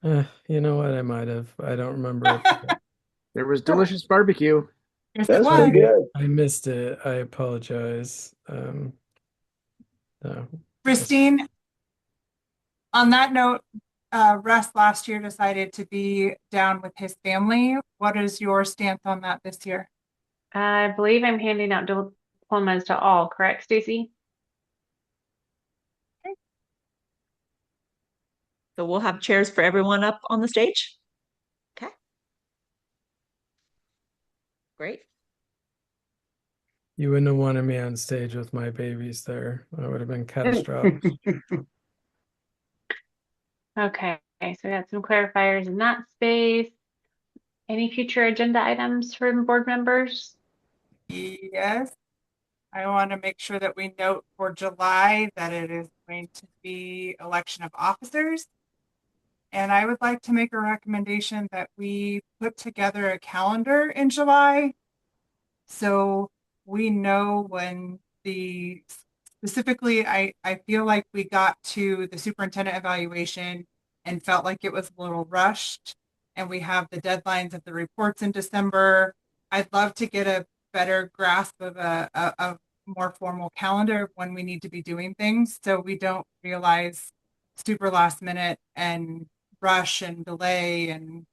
You know what? I might have. I don't remember. There was delicious barbecue. Yes, it That's was. pretty good. I missed it. I apologize. No. Christine, on that note, Russ last year decided to be down with his family. What is your stance on that this year? I believe I'm handing out diplomas to all, correct, Stacy? So we'll have chairs for everyone up on the stage. Okay. Great. You wouldn't have wanted me on stage with my babies there. That would have been catastrophic. Okay, so we got some clarifiers in that space. Any future agenda items from board members? Yes. I want to make sure that we note for July that it is going to be election of officers. And I would like to make a recommendation that we put together a calendar in July. So we know when specifically, I feel like we got to the superintendent evaluation and felt like it was a little rushed. And we have the deadlines of the reports in December. I'd love to get a better grasp of a more formal calendar of when we need to be doing things so we don't realize super last minute and rush and delay. And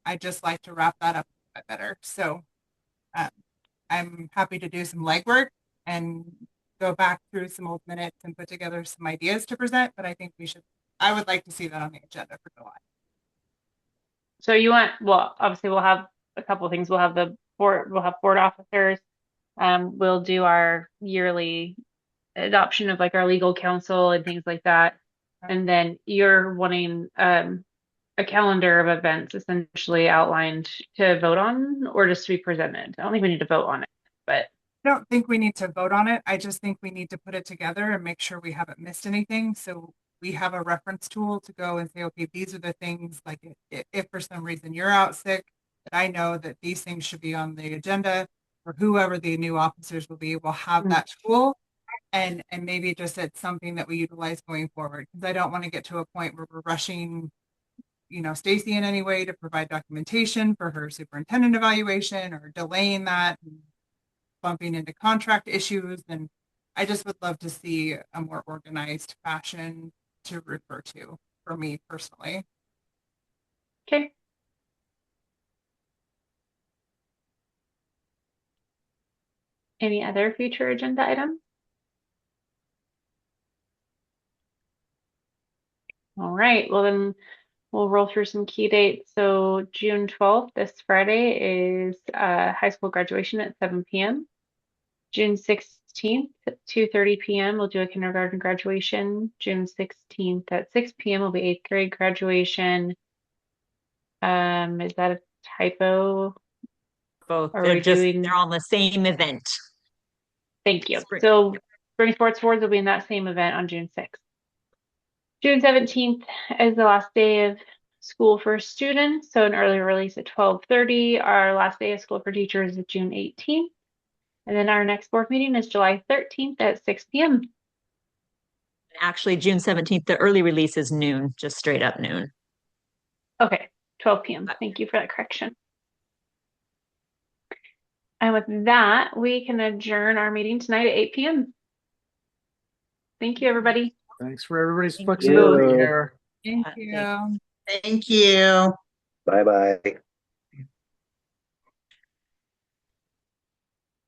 I just like to wrap that up a bit better. So I'm happy to do some legwork and go back through some old minutes and put together some ideas to present, but I think I would like to see that on the agenda for July. So you want, well, obviously we'll have a couple of things. We'll have board officers. We'll do our yearly adoption of like our legal counsel and things like that. And then you're wanting a calendar of events essentially outlined to vote on or just to be presented. I don't think we need to vote on it, but I don't think we need to vote on it. I just think we need to put it together and make sure we haven't missed anything. So we have a reference tool to go and say, okay, these are the things, like if for some reason you're out sick, that I know that these things should be on the agenda, or whoever the new officers will be, will have that tool. And maybe just it's something that we utilize going forward. Because I don't want to get to a point where we're rushing, Stacy in any way to provide documentation for her superintendent evaluation or delaying that and bumping into contract issues. And I just would love to see a more organized fashion to refer to for me personally. okay. Any other future agenda items? All right, well then we'll roll through some key dates. So June 12th, this Friday, is high school graduation at 7 p.m. June 16th at 2:30 p.m. we'll do a kindergarten graduation. June 16th at 6 p.m. will be eighth grade graduation. Is that a typo? Both. Are They're we just, doing? they're on the same event. Thank you. Spring. So Spring Sports Awards will be in that same event on June 6th. June 17th is the last day of school for students, so an early release at 12:30. Our last day of school for teachers is June 18th. And then our next board meeting is July 13th at 6 p.m. Actually, June 17th, the early release is noon, just straight up noon. Okay, 12 p.m. Thank you for that correction. And with that, we can adjourn our meeting tonight at 8 p.m. Thank you, everybody. Thanks for everybody's Thank flexibility you. here. Thank Yeah, you. Thank you. Bye bye.